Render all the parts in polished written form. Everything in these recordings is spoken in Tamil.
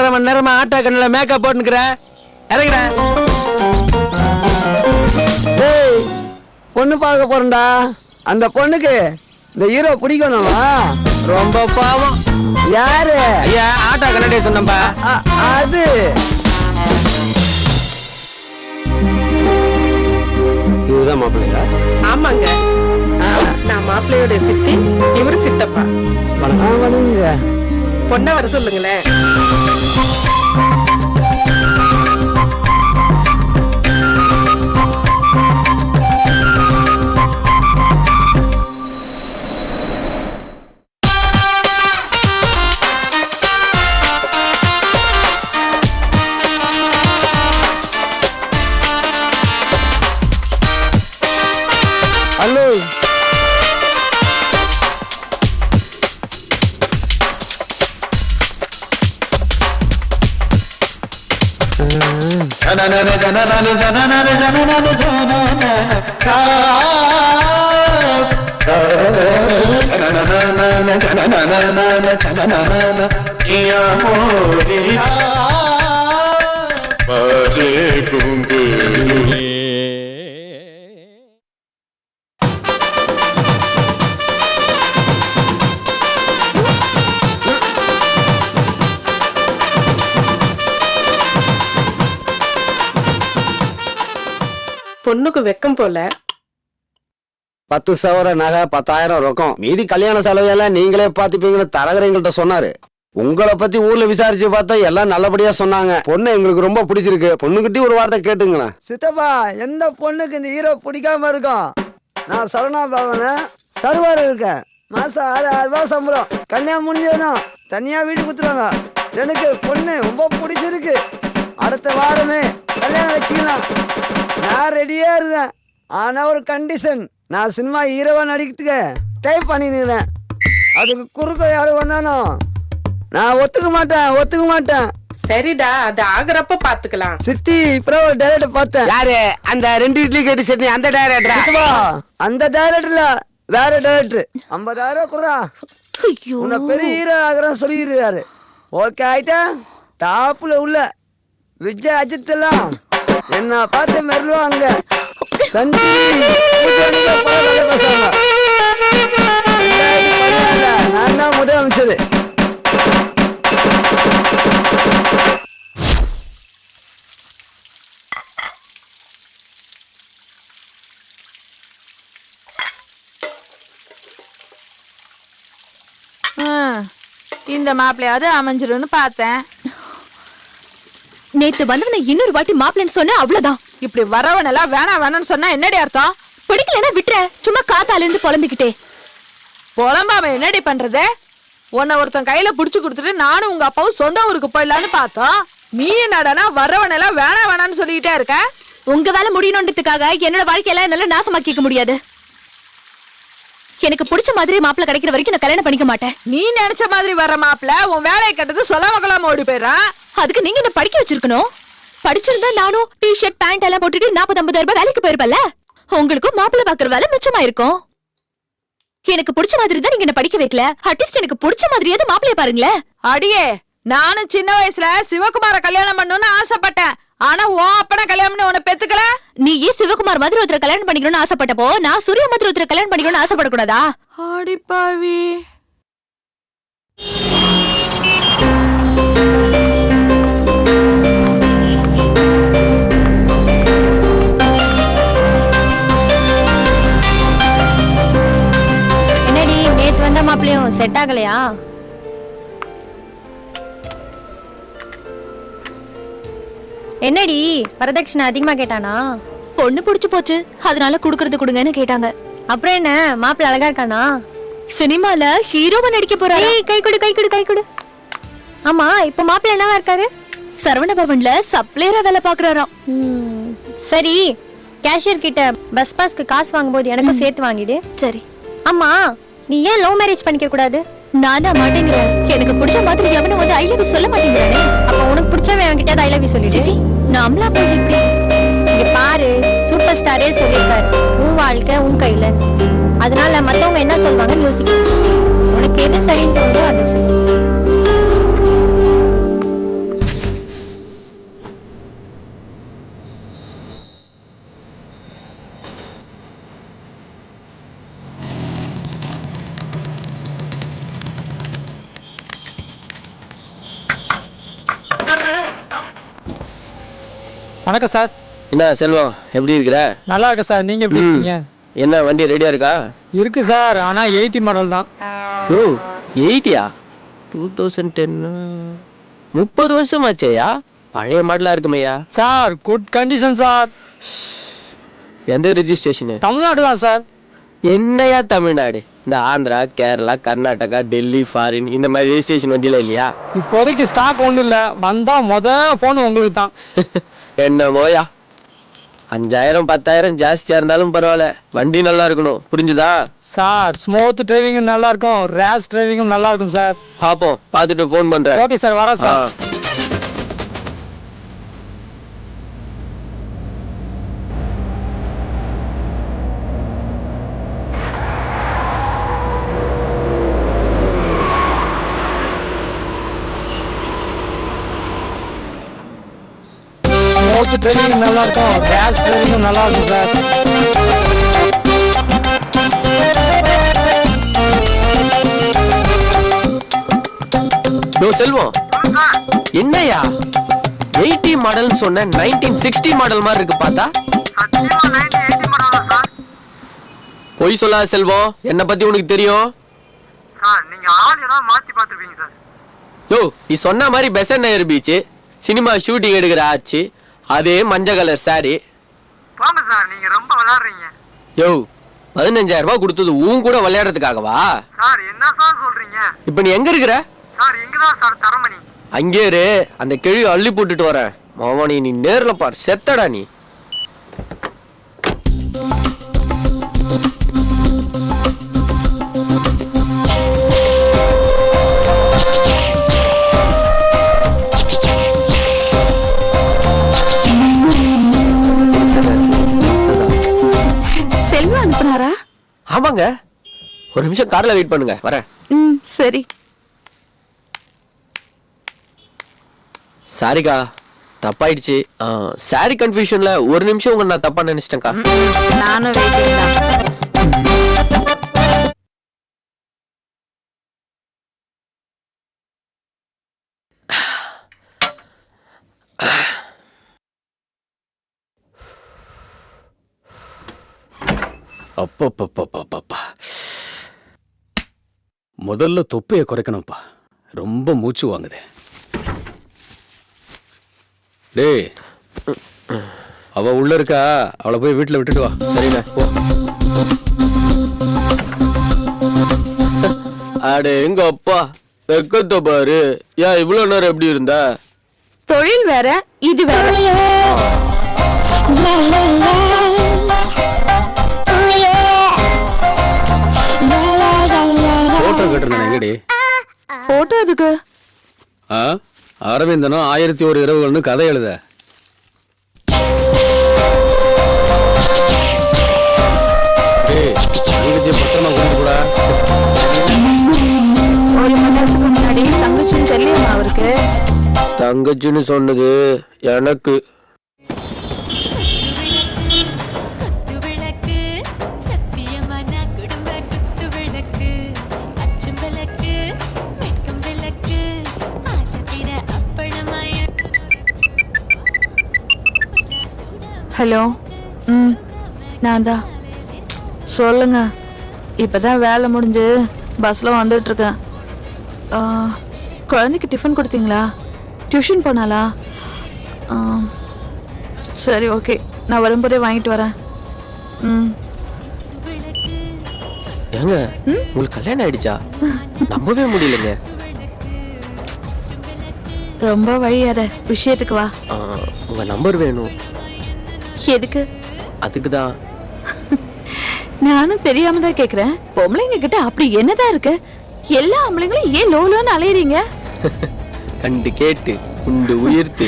அரை மணி நேரமா ஆட்டோ கண்ணுல மேக்கப் போட்டுக்கிற இறங்குற. டேய் பொண்ணு பார்க்க போறேன்டா. அந்த பொண்ணுக்கு இந்த ஹீரோ பிடிக்கணுமா? ரொம்ப பாவம். யாரு? ஐயா ஆட்டோ கண்ணடே சொன்னப்பா. அது இதுதான் மாப்பிள்ளையா? ஆமாங்க, நான் மாப்பிள்ளையோட சித்தி, இவரு சித்தப்பா. வணங்க. பொண்ண வர சொல்லுங்களேன். ஹலோ. பொண்ணுக்கு வெக்கம் போல. 10 சவர நகை 10,000 ரொக்கம், மீதி கல்யாண செலவையெல்லாம் நீங்களே பாத்துப்பீங்கன்னு தரகர் எங்கள்கிட்ட சொன்னாரு. உங்களை பத்தி ஊர்ல விசாரிச்சு பார்த்தா எல்லாம் நல்லபடியா சொன்னாங்க. பொண்ணு எங்களுக்கு ரொம்ப பிடிச்சிருக்கு. பொண்ணுகிட்டே ஒரு வார்த்தை கேட்டுங்களேன். சித்தப்பா, எந்த பொண்ணுக்கு இந்த ஹீரோ பிடிக்காம இருக்கும்? நான் சரணா பவன சர்வர் இருக்கேன். மாசம் 6,000 ரூபாய் சம்பளம். கல்யாணம் முடிஞ்சதும் தனியா வீடு குத்துறாங்க. எனக்கு பொண்ணு ரொம்ப பிடிச்சிருக்கு. அடுத்த வாரமே கல்யாணம் வச்சுக்கலாம். நான் ரெடியா இருக்கேன். ஆனா ஒரு கண்டிஷன், நான் சினிமா ஹீரோவா நடிக்கிறதுக்கு டைப் பண்ணிக்கிறேன். அதுக்கு குறுக்க யாரும் வந்தானோ நான் ஒத்துக்க மாட்டேன். சரிடா, அது ஆகுறப்ப பாத்துக்கலாம். சித்தி இப்போ ஒரு டைரக்டர் பார்த்தேன். யாரு? அந்த 2 இட்லி கேட்டு சட்னி அந்த டைரக்டரா? அந்த டைரக்டர்ல வேற டைரக்டர். 50,000 குறா. உன்னை பெரிய ஹீரோ ஆகுறேன்னு சொல்லிடுறாரு. ஓகே ஆயிட்டா? டாப்ல உள்ள விஜய் அஜித் எல்லாம் என்ன பார்த்து மெருவாங்க. நான் தான் முதல் அமைச்சது. இந்த மாப்பிள்ளையாவது அமைஞ்சிரும்னு பார்த்தேன். நேத்து வந்தவன இன்னொரு வாட்டி மாப்பிள்ளைன்னு சொன்ன அவ்வளவுதான். இப்படி வரவனெல்லாம் வேணாம்னு சொன்னா என்னடி அர்த்தம்? பிடிக்கலன்னா விட்டுற. சும்மா காத்தால இருந்து புலம்பிக்கிட்டே. புலம்பாம என்னடி பண்றது? உன்னை ஒருத்தன் கையில புடிச்சு கொடுத்துட்டு நானும் உங்க அப்பாவும் சொந்த ஊருக்கு போயிடலான்னு பார்த்தோம். நீ என்னடனா வரவனெல்லாம் வேணாம்னு சொல்லிக்கிட்டே இருக்க. உங்க வேலை முடியணுன்றதுக்காக என்னோட வாழ்க்கையெல்லாம் என்னால நாசமாக்கிக்க முடியாது. எனக்கு பிடிச்ச மாதிரி மாப்பிள்ளை கிடைக்கிற வரைக்கும் நான் கல்யாணம் பண்ணிக்க மாட்டேன். நீ நினைச்ச மாதிரி வர மாப்பிள்ள உன் வேலையை கட்டது சொல்லாம கொள்ளாம ஓடி போயிடுறான். அதுக்கு நீங்க என்ன படிக்க வச்சிருக்கணும். படிச்சிருந்தா நானும் டிஷர்ட் பேண்ட் எல்லாம் போட்டுட்டு 40-50 ரூபாய் வேலைக்கு போயிருப்பல. உங்களுக்கும் மாப்பிள்ளை பாக்குற வேலை மிச்சமா இருக்கும். எனக்கு பிடிச்ச மாதிரி தான் நீங்க என்ன படிக்க வைக்கல. அட்லீஸ்ட் எனக்கு பிடிச்ச மாதிரியாவது மாப்பிள்ளைய பாருங்களேன். அடியே, நானும் சின்ன வயசுல சிவகுமார கல்யாணம் பண்ணணும்னு ஆசைப்பட்டேன். ஆனா உன் அப்பன கல்யாணம்னு உன்னை பெத்துக்கல. நீ ஏன் சிவகுமார் மாதிரி ஒருத்தர் கல்யாணம் பண்ணிக்கணும்னு ஆசைப்பட்டப்போ நான் சூர்யா மாதிரி ஒருத்தர் கல்யாணம் பண்ணிக்கணும்னு ஆசைப்படக்கூடாதா? அடிப்பாவி. என்னடி நேத்து வந்த மாப்பிளையும் செட் ஆகலையா? என்னடி வரதட்சணை அதிகமா கேட்டானா? பொண்ணு புடிச்சு போச்சு, அதனால குடுக்கறது கொடுங்கன்னு கேட்டாங்க. அப்புறம் என்ன, மாப்பிள்ளை அழகா இருக்கானா? சினிமால ஹீரோவா நடிக்க போறாரு. கை கொடு. ஆமா, இப்ப மாப்பிள்ளை என்னவா இருக்காரு? சரவண பவன்ல சப்ளையரா வேலை பாக்குறாராம். சரி, கேஷியர் கிட்ட பஸ் பாஸ்க்கு காசு வாங்கும்போது எனக்கும் சேர்த்து வாங்கிடு. சரி. ஆமா, நீ ஏன் லவ் மேரேஜ் பண்ணிக்க கூடாது? நானா மாட்டேங்கிறேன். எனக்கு பிடிச்ச மாதிரி எவனும் வந்து ஐ லவ் யூ சொல்ல மாட்டேங்கிறானே. அப்ப உனக்கு பிடிச்சவன் என்கிட்ட ஐ லவ் யூ சொல்லிடு. சிச்சி, நாமளா போய் எப்படி? இங்க பாரு, சூப்பர் ஸ்டாரே சொல்லியிருக்காரு, உன் வாழ்க்கை உன் கையில. அதனால மத்தவங்க என்ன சொல்வாங்கன்னு யோசிக்க. உனக்கு எது சரின்னு தோணுதோ அது சரி. வணக்கம் சார். என்ன செல்வம் எப்படி இருக்கிற? நல்லா இருக்கு சார். நீங்க எப்படி இருக்கீங்க? என்ன வண்டி ரெடியா இருக்கா? இருக்கு சார். ஆனா 80 மாடல் தான். ஓ 80யா? 2010 30 வருஷம் ஆச்சேயா? பழைய மாடலா இருக்குமையா? Sir good condition sir. எந்த ரெஜிஸ்ட்ரேஷன்? தமிழ்நாடு தான் சார். என்னையா தமிழ்நாடு? இந்த ஆந்திரா, கேரளா, கர்நாடகா, டெல்லி, ஃபாரின் இந்த மாதிரி ரெஜிஸ்ட்ரேஷன் வண்டியில இல்லையா? இப்போதைக்கு ஸ்டாக் ஒன்றும் இல்லை. வந்தா ஃபோன் உங்களுக்கு தான். என்னமோயா 5000 10,000 ஜாஸ்தியா இருந்தாலும் பரவாயில்ல, வண்டி நல்லா இருக்கணும். புரிஞ்சுதா? சார் ஸ்மூத் டிரைவிங்கும் நல்லா இருக்கும், ரேஸ் டிரைவிங்கும் நல்லா இருக்கும் சார். பாப்போம், பார்த்துட்டு ஃபோன் பண்றேன். ஓகே சார், வரேன் சார். ஸ்மூத் டிரைவிங் நல்லா இருக்கும், ரேஸ் டிரைவிங்கும் நல்லா இருக்கும் சார். செல்வம் என்னையா 80 மாடல்னு சொன்ன 1960 மாடல் மாதிரி இருக்கு பார்த்தா. பொய் சொல்லாத செல்வம், என்ன பத்தி உனக்கு தெரியும்? யோ நீ சொன்ன மாதிரி பெசன் நகர் பீச் சினிமா ஷூட்டிங் எடுக்கிற ஆச்சு, அதே மஞ்சள் கலர் சாரி. யோ 15,000 ரூபாய் கொடுத்தது உன் கூட விளையாடுறதுக்காகவா? இப்ப நீ எங்க இருக்கிற? அங்கே இரு, அந்த கிழி அள்ளி போட்டுட்டு வரேன். மாமணி நீ நேர்ல பார், செத்தடா நீ. செல்வா அனுப்புனாரா? ஆமாங்க, ஒரு நிமிஷம் கார்ல வெயிட் பண்ணுங்க, வரேன். சரி. சாரிக்கா, தப்பாயிடுச்சு. சாரி கன்ஃபியூஷன்ல ஒரு நிமிஷம் உங்க நான் தப்பா நினைச்சிட்டேன்க்கா. நானும் வெயிட்டிங் தான். அப்பப்பப்பப்பப்பா, முதல்ல தொப்பையை குறைக்கணும்ப்பா, ரொம்ப மூச்சு வாங்குது. டேய், அவ உள்ள இருக்கா, அவளை போய் வீட்டுல விட்டுட்டு வா. சரிண்ணா, போ. அடே எங்க அப்பா, வெக்கத்தை பாரு. ஏன் இவ்வளவு நேரம் எப்படி இருந்த? தொழில் வேற, இது வேற. போட்டோ கேட்டிருந்தேன், எங்கடி? போட்டோ எதுக்கு? அரவிந்தனும் 1001 இரவுகள்னு கதை எழுத. பத்திரமா கொண்டு கூட. ஒரு மணி நேரத்துக்கு முன்னாடி தங்கச்சின்னு தெரியுமா அவருக்கு? தங்கச்சின்னு சொன்னது எனக்கு. ஹலோ, நான் தான். சொல்லுங்க. இப்பதான் வேலை முடிஞ்சு பஸ்ல வந்துட்டு இருக்கேன். குழந்தைக்கு டிஃபன் கொடுத்தீங்களா? டியூஷன் போனாலா? சரி, ஓகே, நான் வரும்போதே வாங்கிட்டு வரேன். ஏங்க உங்களுக்கு கல்யாணம் ஆயிடுச்சா? நம்பவே முடியலங்க. ரொம்ப வழியாத, விஷயத்துக்கு வா. உங்க நம்பர் வேணும். எதுக்கு? அதுக்குதான். நானும் தெரியாம தான் கேக்குறேன். பொம்பளைங்க கிட்ட அப்படி என்னதான் இருக்கு? எல்லா ஆம்பளைங்களும் ஏன் லோலோன்னு அலையறீங்க? கண்டு கேட்டு உண்டு உயிர்த்து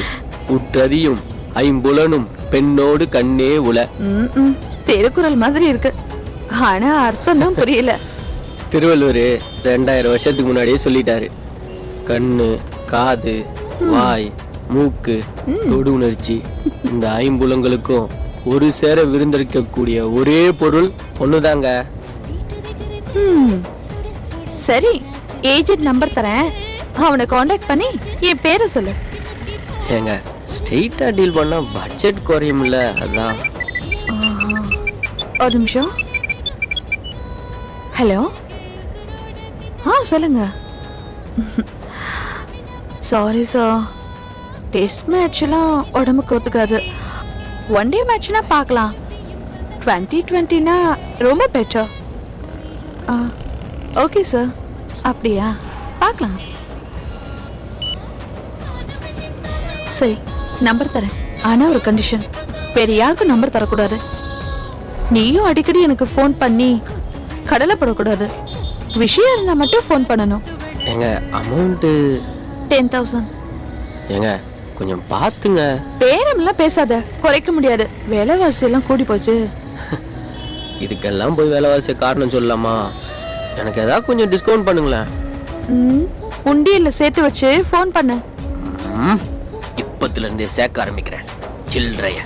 உற்றதியும் ஐம்புலனும் பெண்ணோடு கண்ணே உல. திருக்குறள் மாதிரி இருக்கு, ஆனா அர்த்தம் தான் புரியல. திருவள்ளுவர் 2000 வருஷத்துக்கு முன்னாடியே சொல்லிட்டாரு. கண்ணு, காது, வாய், மூக்கு, தொடு உணர்ச்சி இந்த ஐம்புலங்களுக்கும் ஒரு சேர விருந்தளிக்கக்கூடிய ஒரே பொருள் ஒண்ணுதாங்க. சரி, ஏஜென்ட் நம்பர் தரேன், அவனை காண்டாக்ட் பண்ணி என் பேரை சொல்லு. ஏங்க ஸ்ட்ரெயிட்டா டீல் பண்ணா பட்ஜெட் குறையும்ல, அதான். ஒரு நிமிஷம். ஹலோ, சொல்லுங்க. சாரி சார், டெஸ்ட் மேட்ச்லாம் உடம்புக்கு ஒத்துக்காது. ஒன் டே மேட்ச்னா பார்க்கலாம். 2020னா ரொம்ப பெட்டர். ஓகே சார், அப்படியா, பார்க்கலாம். சரி, நம்பர் தரேன். ஆனால் ஒரு கண்டிஷன், வேற யாருக்கும் நம்பர் தரக்கூடாது. நீயும் அடிக்கடி எனக்கு ஃபோன் பண்ணி கடலை போடக்கூடாது. விஷயம் இருந்தால் மட்டும் ஃபோன் பண்ணணும். எங்க அமௌண்ட்டு 10,000. ஏங்க கொஞ்சம் பார்த்துங்க. பேரம்லாம் பேசாத, குறைக்க முடியாது. விலைவாசி எல்லாம் கூடி போச்சு. இதுக்கெல்லாம் போய் விலைவாசி காரணம் சொல்லலாமா? எனக்கு ஏதாவது கொஞ்சம் டிஸ்கவுண்ட் பண்ணுங்களேன். உண்டியல்ல சேர்த்து வச்சு ஃபோன் பண்ணு. இப்பத்துல இருந்தே சேர்க்க ஆரம்பிக்கிறேன் சில்லறைய.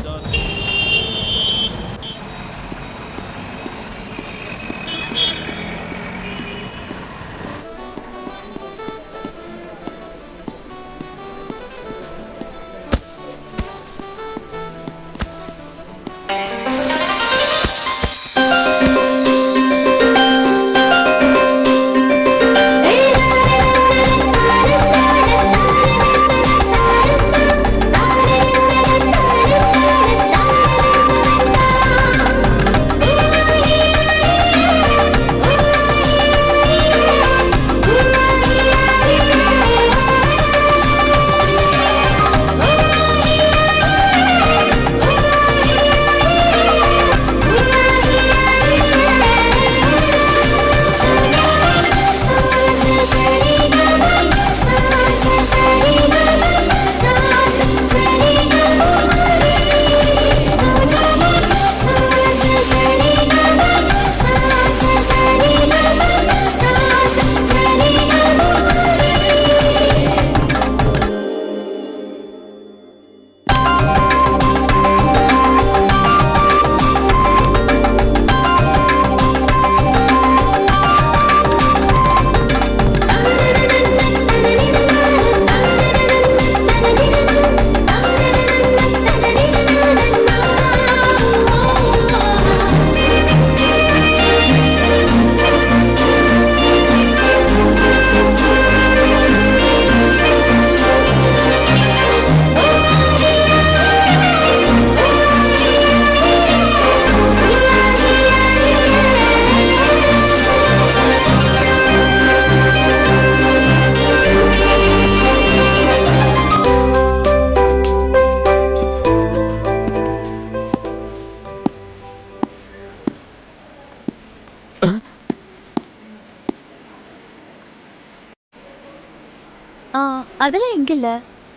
அதெல்லாம் இங்க இல்ல,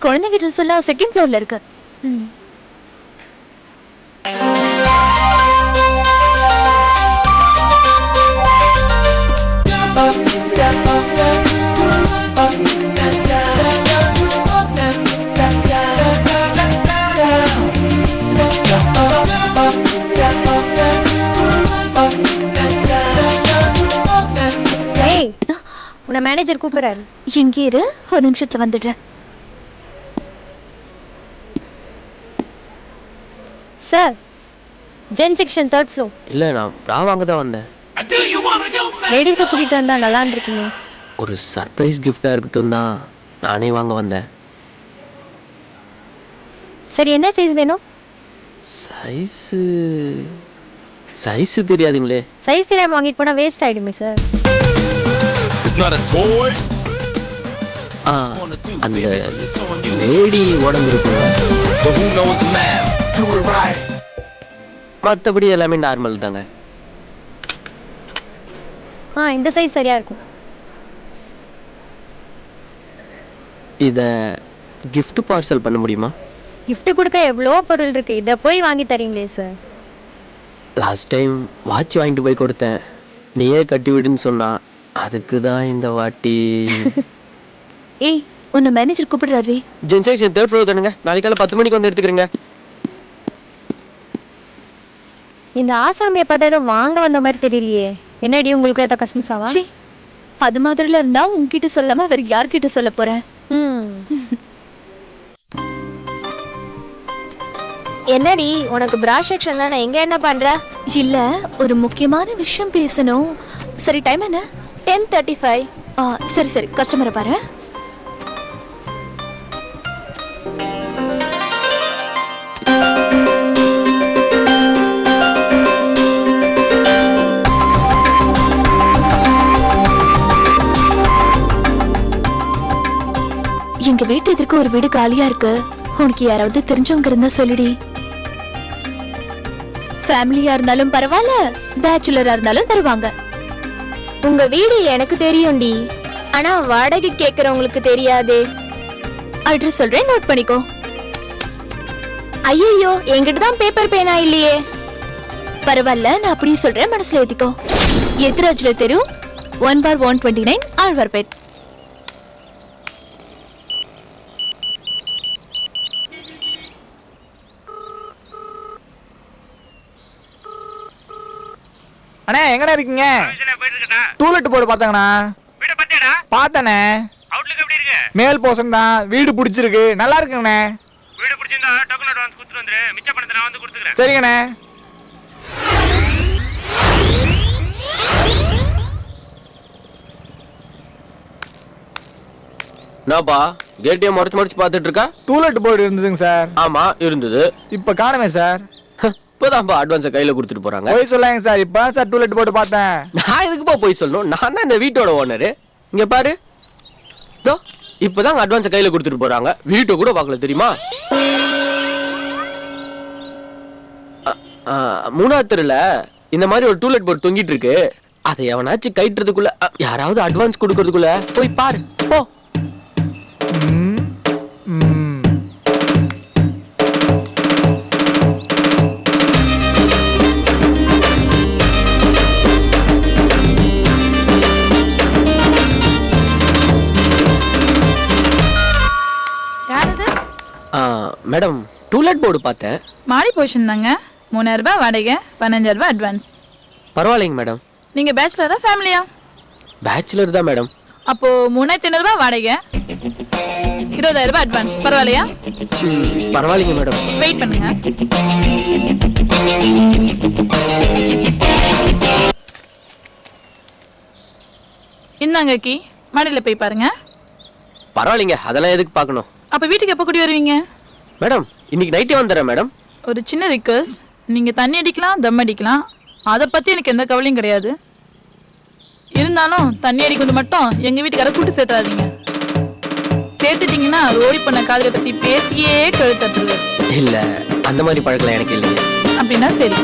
குழந்தைகிட்ட சொல்ல செகண்ட் ஃப்ளோர்ல இருக்கு. உன்னை மேனேஜர் கூப்பிடுறாரு. இங்கே இரு, ஒரு நிமிஷத்துல வந்துட்டேன். Sir, gen section 3rd floor. இல்லை, நான் வாங்க தான் வந்தேன். லேடிஸை கூட்டிகிட்டு வந்தா நல்லா இருந்திருக்குமே. ஒரு சர்ப்ரைஸ் கிஃப்டாக இருக்கட்டும் தான் நானே வாங்க வந்தேன். சரி, என்ன சைஸ் வேணும்? சைஸு தெரியாதுங்களே. சைஸ் தெரியாம வாங்கிட்டு போனா வேஸ்ட் ஆயிடுமே சார். அந்த லேடி உடம்பு இருக்குங்க, மற்றபடி எல்லாமே நார்மல் தாங்க. இந்த சைஸ் சரியா இருக்கும். இதை கிஃப்ட் பார்சல் பண்ண முடியுமா? கிஃப்ட் கொடுக்க எவ்வளோ பொருள் இருக்கு, இதை போய் வாங்கி தரீங்களே சார். லாஸ்ட் டைம் வாட்ச் வாங்கிட்டு போய் கொடுத்தேன், நீயே கட்டி விடுன்னு சொன்னா, அதுக்கு தான் இந்த வாட்டி. ஏய், உன்னை மேனேஜர் கூப்பிடுறாரு. ஜென் செக்ஷன் 3rd ஃப்ளோர் தானுங்க. நாளைக்கு காலை 10 மணிக்கு வந்து எடுத்துக்கிறேங்க. இந்த ஆசாமியை பார்த்தா ஏதோ வாங்க வந்த மாதிரி தெரியலையே. என்னடி, உங்களுக்கு ஏதோ கஸ்மிஸாவா? அது மாதிரில இருந்தா உன்கிட்ட சொல்லாம வேற யார்கிட்ட சொல்ல போறேன்? என்னடி உனக்கு பிரா செக்ஷன்ல நான் எங்க என்ன பண்ற? இல்ல ஒரு முக்கியமான விஷயம் பேசணும். சரி டைம் என்ன? 10:35. சரி சரி கஸ்டமரை பாரு. எங்க வீட்டு எதிர்க்க ஒரு வீடு காலியா இருக்கு. உனக்கு யாராவது தெரிஞ்சவங்க இருந்தா சொல்லுடி. ஃபேமிலியா இருந்தாலும் பரவாயில்ல, பேச்சுலரா இருந்தாலும் தருவாங்க. உங்க வீடு எனக்கு தெரியும்டி, ஆனா வாடகை கேக்குறவங்களுக்கு தெரியாதே. அட்ரஸ் சொல்றேன், நோட் பண்ணிக்கோ. ஐயோ, என்கிட்ட தான் பேப்பர் பேனா இல்லையே. பரவாயில்ல, நான் அப்படியே சொல்றேன், மனசுல ஏத்திக்கோ. எத்திராஜ்ல தெரு 1/129 ஆழ்வார்பேட். அண்ணே எங்கடா இருக்கீங்க? டூலெட் போர்டு பார்த்தாங்கண்ணா. பார்த்தனே. மேல் போர்ஷன் தான். வீடு பிடிச்சிருக்கு, நல்லா இருக்குங்கண்ணே. சரிங்கண்ணே. என்னப்பா கேட்டையும் முறைச்சு பார்த்துட்டு இருக்கா? டூலெட் போர்டு இருந்ததுங்க சார். ஆமா இருந்தது. இப்ப காணுமே சார். இப்பதான்ப்பா அட்வான்ஸை கையில கொடுத்துட்டு போறாங்க. போய் சொல்லாங்க சார். இப்ப சார் டூலெட் போர்டு பார்த்தேன். நான் எதுக்குப்பா போய் சொல்லணும்? நான் தான் இந்த வீட்டோட ஓனரு. இங்க பாரு, இதோ இப்பதான் அட்வான்ஸை கையில கொடுத்துட்டு போறாங்க. வீட்டை கூட பார்க்கல தெரியுமா? 3ஆவது தெருல இந்த மாதிரி ஒரு டூலெட் போர்டு தொங்கிட்டு இருக்கு. அதை எவனாச்சும் கைட்டுறதுக்குள்ள, யாராவது அட்வான்ஸ் கொடுக்கறதுக்குள்ள போய் பாரு போ. மேடம் டூலெட் போர்டு பார்த்தேன். மாடி போர்ஷன் தாங்க. 3000 ரூபாய் வாடகை, 15000 ரூபாய் அட்வான்ஸ். பரவாயில்லைங்க மேடம். நீங்க பேச்சுலரா ஃபேமிலியா? பேச்சுலர் தான் மேடம். அப்போ 3500 ரூபாய் வாடகை, 20000 ரூபாய் அட்வான்ஸ். பரவாயில்லையா? பரவாயில்லைங்க மேடம். வெயிட் பண்ணுங்க. இந்தாங்க கீ, மாடியில் போய் பாருங்க. பரவாயில்லைங்க, அதெல்லாம் எதுக்கு பார்க்கணும்? அப்ப வீட்டுக்கு எப்போ கூடி வருவீங்க? மேடம் இன்னைக்கு நைட்டே வந்துடுறேன் மேடம். ஒரு சின்ன ரிக்வெஸ்ட், நீங்க தண்ணி அடிக்கலாம், தம் அடிக்கலாம், அதை பத்தி எனக்கு எந்த கவலையும் கிடையாது. இருந்தாலும் தண்ணி அடிக்கிறது மட்டும் எங்க வீட்டுக்கார கூட்டு சேர்த்துறாதீங்க. சேர்த்துட்டீங்கன்னா ரோடி பண்ண காதலை பத்தி பேசியே கழுத்தட்டுருவாரு. இல்ல அந்த மாதிரி பழக்கலாம் எனக்கு இல்லைங்க. அப்படின்னா சரி.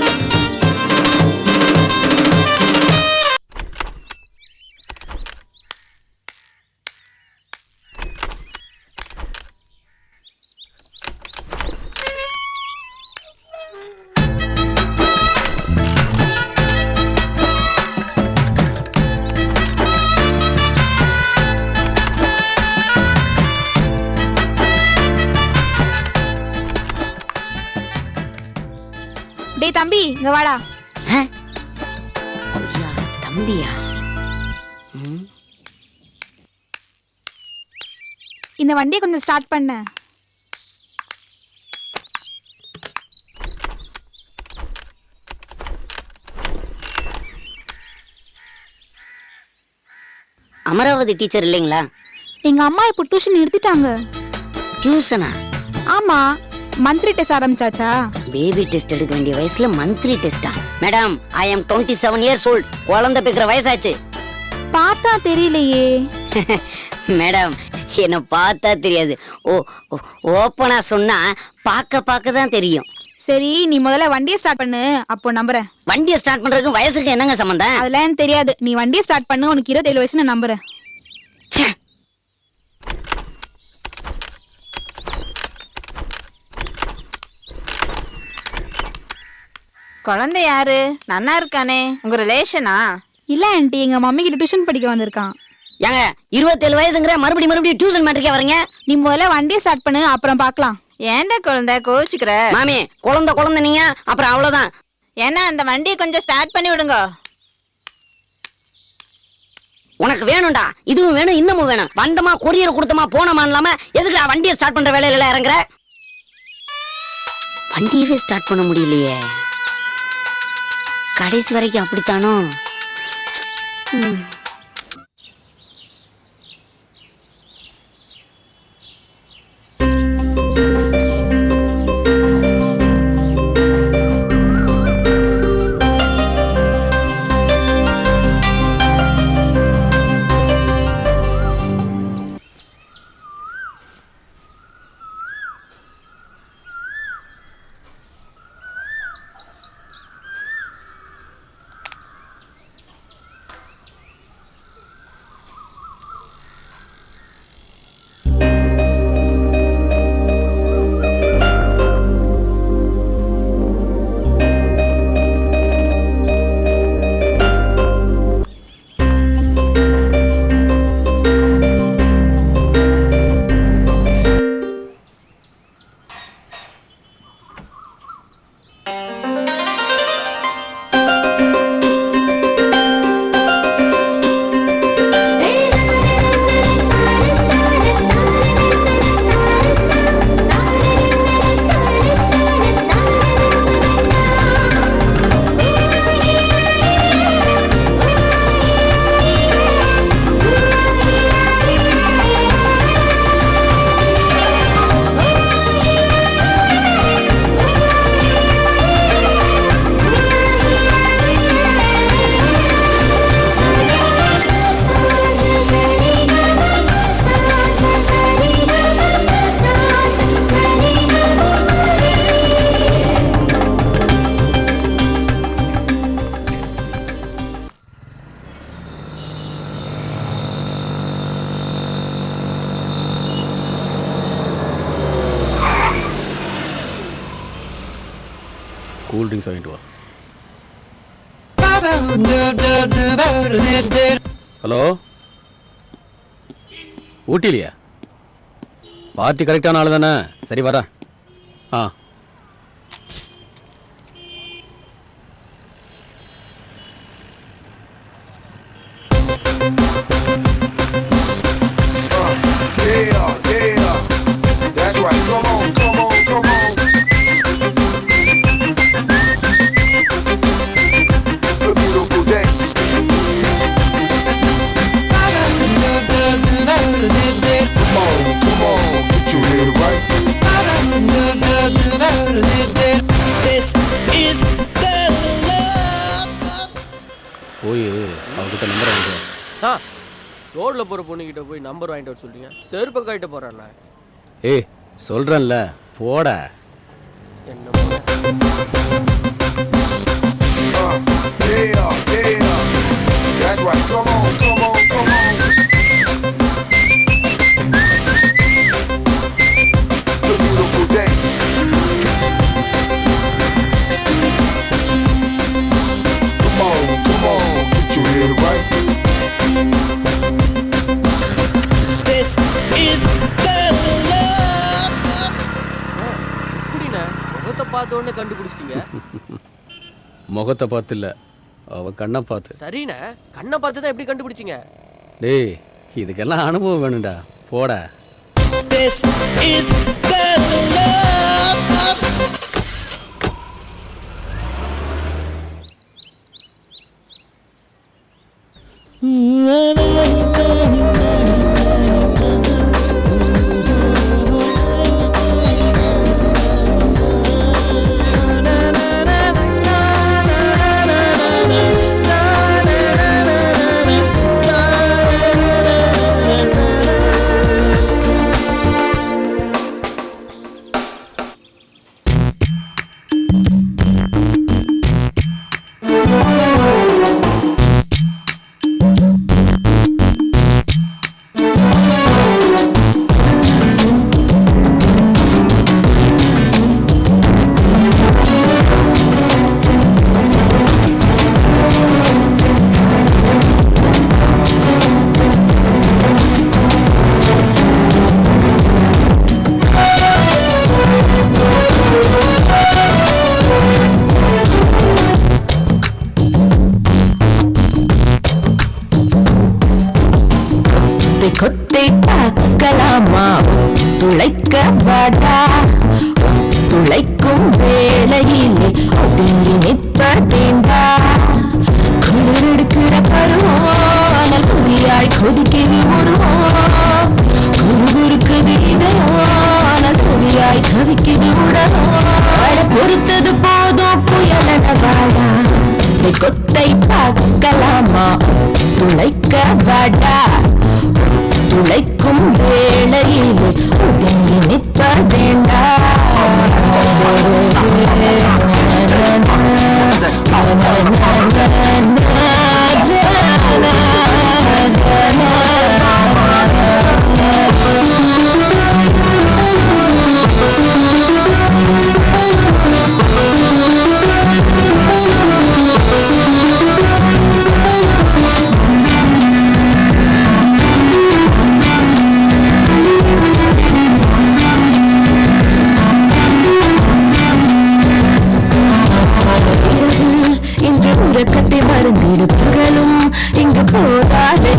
டேய் தம்பி, இங்க வாடா. தம்பியா? இந்த வண்டியை கொஞ்சம் ஸ்டார்ட் பண்ண. அமராவதி டீச்சர் இல்லைங்களா? எங்க அம்மா இப்போ டியூஷன் நிறுத்திட்டாங்க. டியூஷனா? ஆமா, மந்த்லி டெஸ்ட் ஆரம்பிச்சாச்சா? பேபி டெஸ்ட் எடுக்க வேண்டிய வயசுல மந்த்லி டெஸ்டா? Madam, I am 27 years old. குழந்தை பிக்கிற வயசாச்சு. பார்த்தா தெரியலையே. மேடம், என்ன பார்த்தா தெரியாது. ஓப்பனா சொன்னா பார்க்க தான் தெரியும். சரி, நீ முதல்ல வண்டியை ஸ்டார்ட் பண்ணு, அப்போ நம்புறேன். வண்டியை ஸ்டார்ட் பண்றதுக்கு வயசுக்கு என்னங்க சம்பந்தம்? அதெல்லாம் எனக்கு தெரியாது. நீ வண்டியை ஸ்டார்ட் பண்ணு, உனக்கு 27 வயசு, நான் நம்புறேன். குழந்தை யாரு? நன்னா இருக்கானே, உங்க ரிலேஷனா? இல்ல ஆண்டி, எங்க மம்மி கிட்ட டியூஷன் படிக்க வந்திருக்கான். ஏங்க 27 வயசுங்கிற மறுபடியும் டியூஷன் மேட்ருக்கே வரீங்க? நீ முதல்ல வண்டியை ஸ்டார்ட் பண்ணு, அப்புறம் பார்க்கலாம். ஏன்டா குழந்தை கோச்சுக்கிற? மாமி, குழந்தை நீங்க, அப்புறம் அவ்வளவுதான். ஏன்னா அந்த வண்டியை கொஞ்சம் ஸ்டார்ட் பண்ணி விடுங்க. உனக்கு வேணும்டா, இதுவும் வேணும், இன்னமும் வேணும். வந்தமா கொரியர் கொடுத்தமா போனமா இல்லாம எதுக்குடா வண்டியை ஸ்டார்ட் பண்ற வேலையில இறங்குற? வண்டியவே ஸ்டார்ட் பண்ண முடியலையே. கடைசி வரைக்கும் அப்படித்தானோ? கூல் ட்ரிங்க்ஸ் வாங்கிட்டு வா. ஹலோ, ஊட்டிலையா? பார்ட்டி கரெக்டான ஆள் தானே? சரி வரேன். ஆ போய் அவகிட்ட நம்பர் வாங்கிட்டு. ரோட்ல போற பொண்ணுகிட்ட போய் நம்பர் வாங்கிட்டு வர சொல்றீங்க? செருப்பை காட்ட போறேன்ல. ஏய் சொல்றேன்ல போட. என்ன முகத்தை பார்த்த உடனே கண்டுபிடிச்சிட்டீங்க? முகத்தை பார்த்து இல்ல, அவ கண்ணை பார்த்து. சரிண்ணே, கண்ணை பார்த்து தான் எப்படி கண்டுபிடிச்சிங்க? டேய் இதுக்கெல்லாம் அனுபவம் வேணும்டா, போட. கொத்தை பார்க்கலாமா? துளைக்க வாடா, துளைக்கும் வேளையிலே ஒதுங்கி நிற்பதேண்டா குளிர் எடுக்கிற பருவம் ஆனால் புதியாய் கொதிக்கிறது உருவம் குறுகுறுக்குது இதயம் ஆனால் துளியாய் கவிக்குது உடலும் பொறுத்தது போதும் புயலன வாடா கொத்தை பார்க்கலாமா துளைக்க வாடா துளைக்கும் வேளையிலே ஒதுங்கி நிற்பதேண்டா இன்று உறக்கத்தை மறந்திடு பகலும் இங்கு போதாதே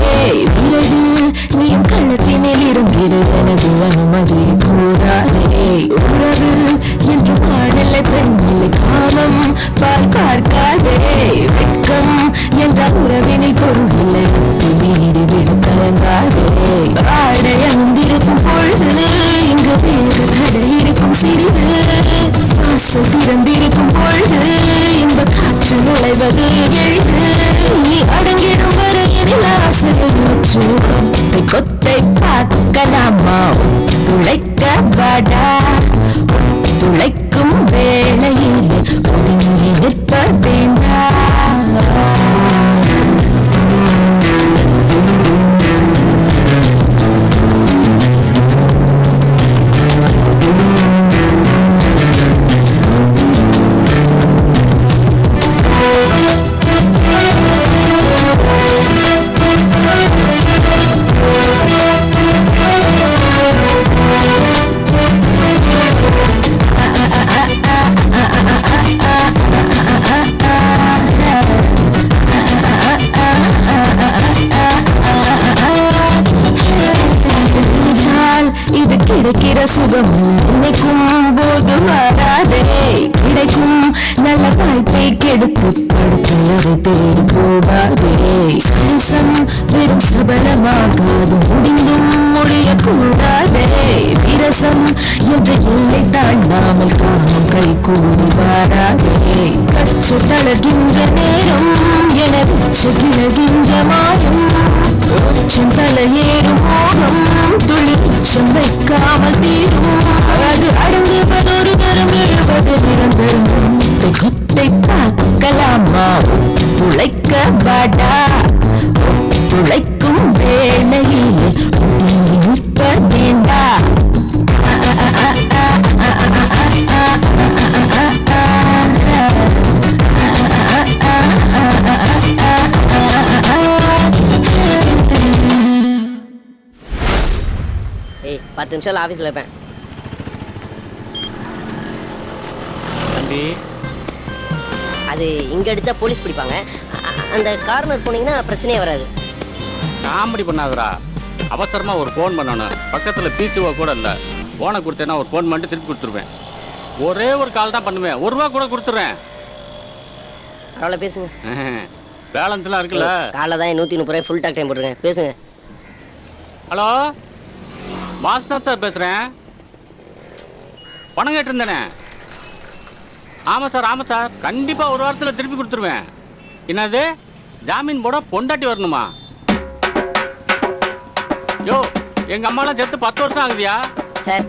விரைவில் நீயும் கள்ளத்தினில் இருந்திடு எனது அனுமதி கூடாதே உறவில் என்று பாடலை பெண்ணிலை காமம் பார்க்காதே வெட்கம் என்ற உறவினில் பொருளில்லை மீறி விடும் கலங்காதே ஆடை அணிந்திருக்கும் பொழுது இங்கு வேறு கடை இருக்கும் சிறிது வாசல் திறந்திருக்கும் பொழுது இன்ப காற்று நுழைவது எளிது நீ அடங்கிடும் வரையில் ஆசையூற்று கொத்தை பார்க்கலாமா துளைக்க வாடா துளைக்கும் வேளையிலே ஒதுங்கி நிற்பதேண்டா இது கிடைக்கிற சுகம் நினைக்கும் போது வராதே கிடைக்கும் நல்ல வாய்ப்பை கெடுத்து படுக்கையறை தேடி போகாதே சரசம் வெறும் சபலமாகாது முடிந்தும் முடியக்கூடாதே விரசம் என்ற எல்லை தாண்டாமல் காமம் கை கூடி வாராதே கச்சு தளர்கின்ற நேரம் என உச்ச கிளகின்ற மாயம் உச்சம் தலையேறும் மோகம் துளி உச்சம் வைக்காமல் தீரும் அது அடங்குவதொரு தரம் எழுவது நிரந்தரம் குத்தை பார்க்கலாமா துளைக்க வாடா துளைக்கும் வேளையிலே ஒதுங்கி நிற்பதேண்டா ஏய் 10 நிமிஷம் ஆஃபீஸில் இருப்பேன் தம்பி அது இங்கே அடித்தா போலீஸ் பிடிப்பாங்க அந்த கார்னர் போனீங்கன்னா பிரச்சனையே வராது காமெடி பண்ணாதடா அவசரமா ஒரு ஃபோன் பண்ணணும் பக்கத்தில் பிசிஓ கூட இல்லை ஃபோனை கொடுத்தேன்னா ஒரு ஃபோன் பண்ணிட்டு திருப்பி கொடுத்துருவேன் ஒரே ஒரு கால் தான் பண்ணுவேன் 1 ரூபா கூட கொடுத்துட்றேன் பரவாயில்ல பேசுங்க பேலன்ஸ்லாம் இருக்குல்ல காலைல தான் 130 ரூபாய் ஃபுல் டாக் டைம் போட்டுருக்கேன் பேசுங்க ஹலோ மாஸ்டர் சார் பேசுகிறேன் பணம் கேட்டிருந்தேனே ஆமாம் சார் கண்டிப்பாக ஒரு வாரத்தில் திருப்பி கொடுத்துருவேன் என்னது ஜாமீன் போட பொண்டாட்டி வரணுமா யோ எங்கள் அம்மாலாம் செத்து 10 வருஷம் ஆகுதியா சார்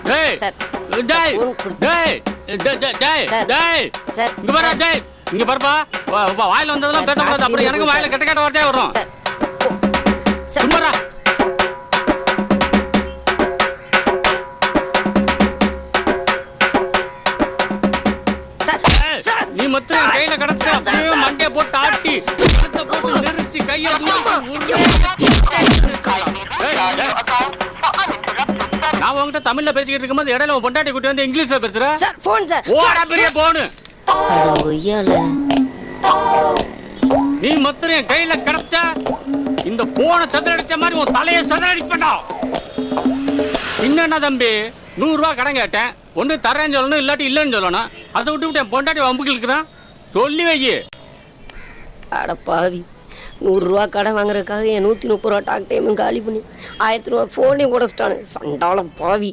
டேய் சார் டேய் டேய் டேய் டேய் சார் இங்க பாரு டேய் இங்க பாருப்பா வாயில வந்ததெல்லாம் பேசக்கூடாது அப்புறம் எனக்கு வாயில கெட்ட கெட்ட வார்த்தையே வரும் சார் சார் சும்மாடா நீ மொத்தம் என் கையில கிடச்சு அப்படியே மண்டைய போட்டு ஆட்டி கழுத்தை போட்டு நெரிச்சு கையை நான் உங்ககிட்ட தமிழ்ல பேசிக்கிட்டு இருக்கும்போது இடையில உன் பொண்டாட்டி கூட்டி வந்து இங்கிலீஷ்ல பேசுற சார் போன் சார் ஓடா பெரிய போனு ஒய்யால நீ மொத்தம் என் கையில கிடச்ச இந்த போனை சதுரடிச்ச மாதிரி உன் தலையை சதுரடிப்பா. என்னன்னா தம்பி 100 ரூபா கடன் கேட்டேன். ஒன்று தரேன்னு சொல்லணும், இல்லாட்டி இல்லைன்னு சொல்லணும். அதை விட்டு என் பொண்டாட்டி வம்புக்கு இருக்கிறான். சொல்லி வை. அட பாவி, 100 ரூபா கடன் வாங்குறதுக்காக என் 130 ரூபா டாக் டைமும் காலி பண்ணி 1000 ரூபா ஃபோனையும் உடச்சிட்டானு சண்டாளம் பாவி.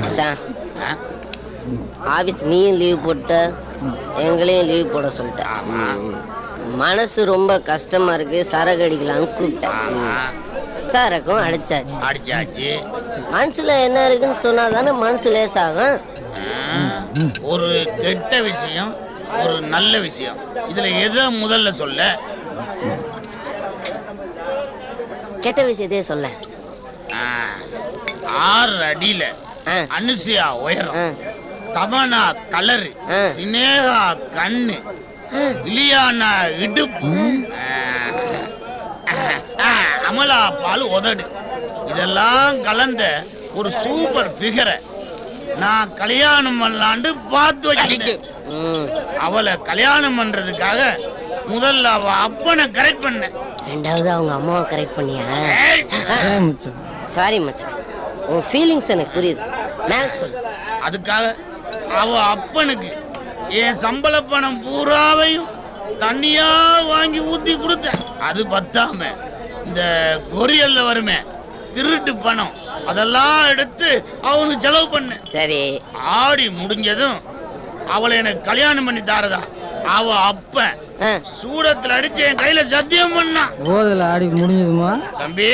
மச்சான், ஆபீஸ் நீயும் லீவ் போட்ட, எங்களையும் லீவ் போட சொல்லிட்டேன். மனசு ரொம்ப கஷ்டமா இருக்கு, சரக்கு அடிக்கலான்னு கூப்பிட்டேன். சரக்கும் அடிச்சாச்சு. மனசுல என்ன இருக்குன்னு சொன்னாதானே மனசு லேசாகும். ஒரு கெட்ட விஷயம், ஒரு நல்ல விஷயம், இதுல எதை முதல்ல சொல்ல? கெட்ட விஷயத்தையே சொல்ல. 6 அடியில அனுசியா உயரம், தமனா கலரு, சினேகா கண்ணு, இலியானா இடுப்பு, அமலா பால் உதடு, இதெல்லாம் கலந்த ஒரு சூப்பர் ஃபிகரை நான் கல்யாணம் பண்ணலான்னு பார்த்து வச்சிருக்கேன். அவளை கல்யாணம் பண்றதுக்காக முதல்ல அவ அப்பனை கரெக்ட் பண்ண, ரெண்டாவது அவங்க அம்மாவை கரெக்ட் பண்ணியா? சாரி மச்சான், உன் ஃபீலிங்ஸ் எனக்கு புரியுது. மேல சொல்லு. அதுக்காக அவ அப்பனுக்கு என் சம்பள பணம் பூராவையும் தண்ணியா வாங்கி ஊத்தி கொடுத்த. அது பத்தாம இந்த கொரியல்ல வருமே திருட்டு பணம், அதெல்லாம் எடுத்து அவனுக்கு செலவு பண்ண. சரி, ஆடி முடிஞ்சதும் அவளை எனக்கு கல்யாணம் பண்ணி தாரதா அவ அப்ப சூடத்துல அடிச்சு என் கையில சத்தியம் பண்ணான். ஆடி முடிஞ்சதுமா தம்பி,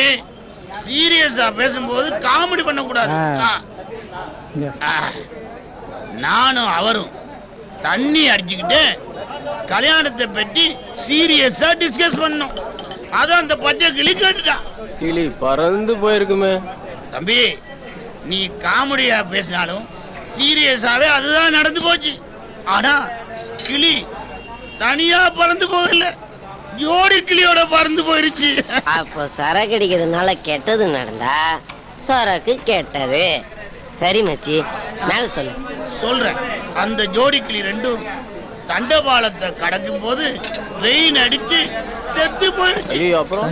சீரியஸா பேசும்போது காமெடி பண்ண கூடாது. நானும் அவரும் தண்ணி அடிச்சுக்கிட்டு கல்யாணத்தை பற்றி சீரியஸா டிஸ்கஸ் பண்ணோம். அதான் அந்த பச்சை கிளி கேட்டுட்டா. கிளி பறந்து போயிருக்குமே. தம்பி, நீ காமெடியா பேசினாலும் சீரியஸாவே அதுதான் நடந்து போச்சு. ஆனா கிளி தனியா பறந்து போகல, ஜோடி கிளியோட பறந்து போயிருச்சு. அப்போ சரக்கு அடிக்கிறதுனால கெட்டது நடந்தா சரக்கு கெட்டது. சரி மச்சி, மேல சொல்லு. சொல்றேன். அந்த ஜோடி கிளி ரெண்டும் தண்டபாலத்தை கடக்கும் போது ரெயின் அடிச்சு செத்து போயிருச்சு. அப்புறம்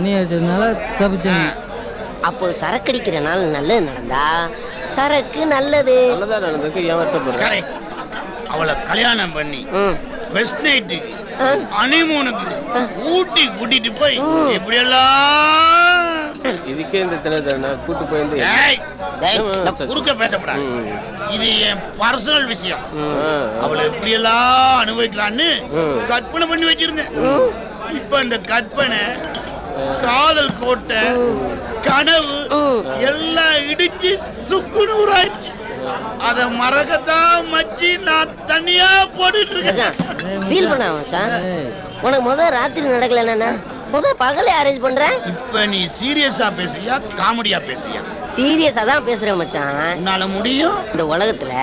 அப்போ சரக்கு அடிக்கிறனால நல்லது நடந்தா சரக்கு நல்லது. நல்லதா நடந்ததுக்கு ஏன் வருத்தப்படுற? அவளை கல்யாணம் பண்ணி வெஸ்ட் நைட்டுக்கு ஹனிமூனுக்கு ஊட்டி கூட்டிட்டு போய் இப்படியெல்லாம் இதுக்கே இந்த தினத்தன கூட்டு போயிருந்து குறுக்க பேசப்படாது. இது என் பர்சனல் விஷயம். அவளை எப்படியெல்லாம் அனுபவிக்கலான்னு கற்பனை பண்ணி வச்சிருந்தேன். இப்ப இந்த கற்பனை, காதல் கோட்டை, கனவு எல்லாம் இடிச்சு சுக்குநூறாயிடுச்சு. அத மறக்கத்தான் மச்சி நான் தனியா போட்டுட்டு இருக்கேன். ஃபீல் பண்ண மச்சான், உனக்கு முதல் ராத்திரி நடக்கலன்னா முதல் பகலே அரேஞ்ச் பண்றேன். இப்ப நீ சீரியஸா பேசுறியா காமெடியா பேசுறியா? சீரியஸா தான் பேசுறேன் மச்சான். என்னால முடியும். இந்த உலகத்துல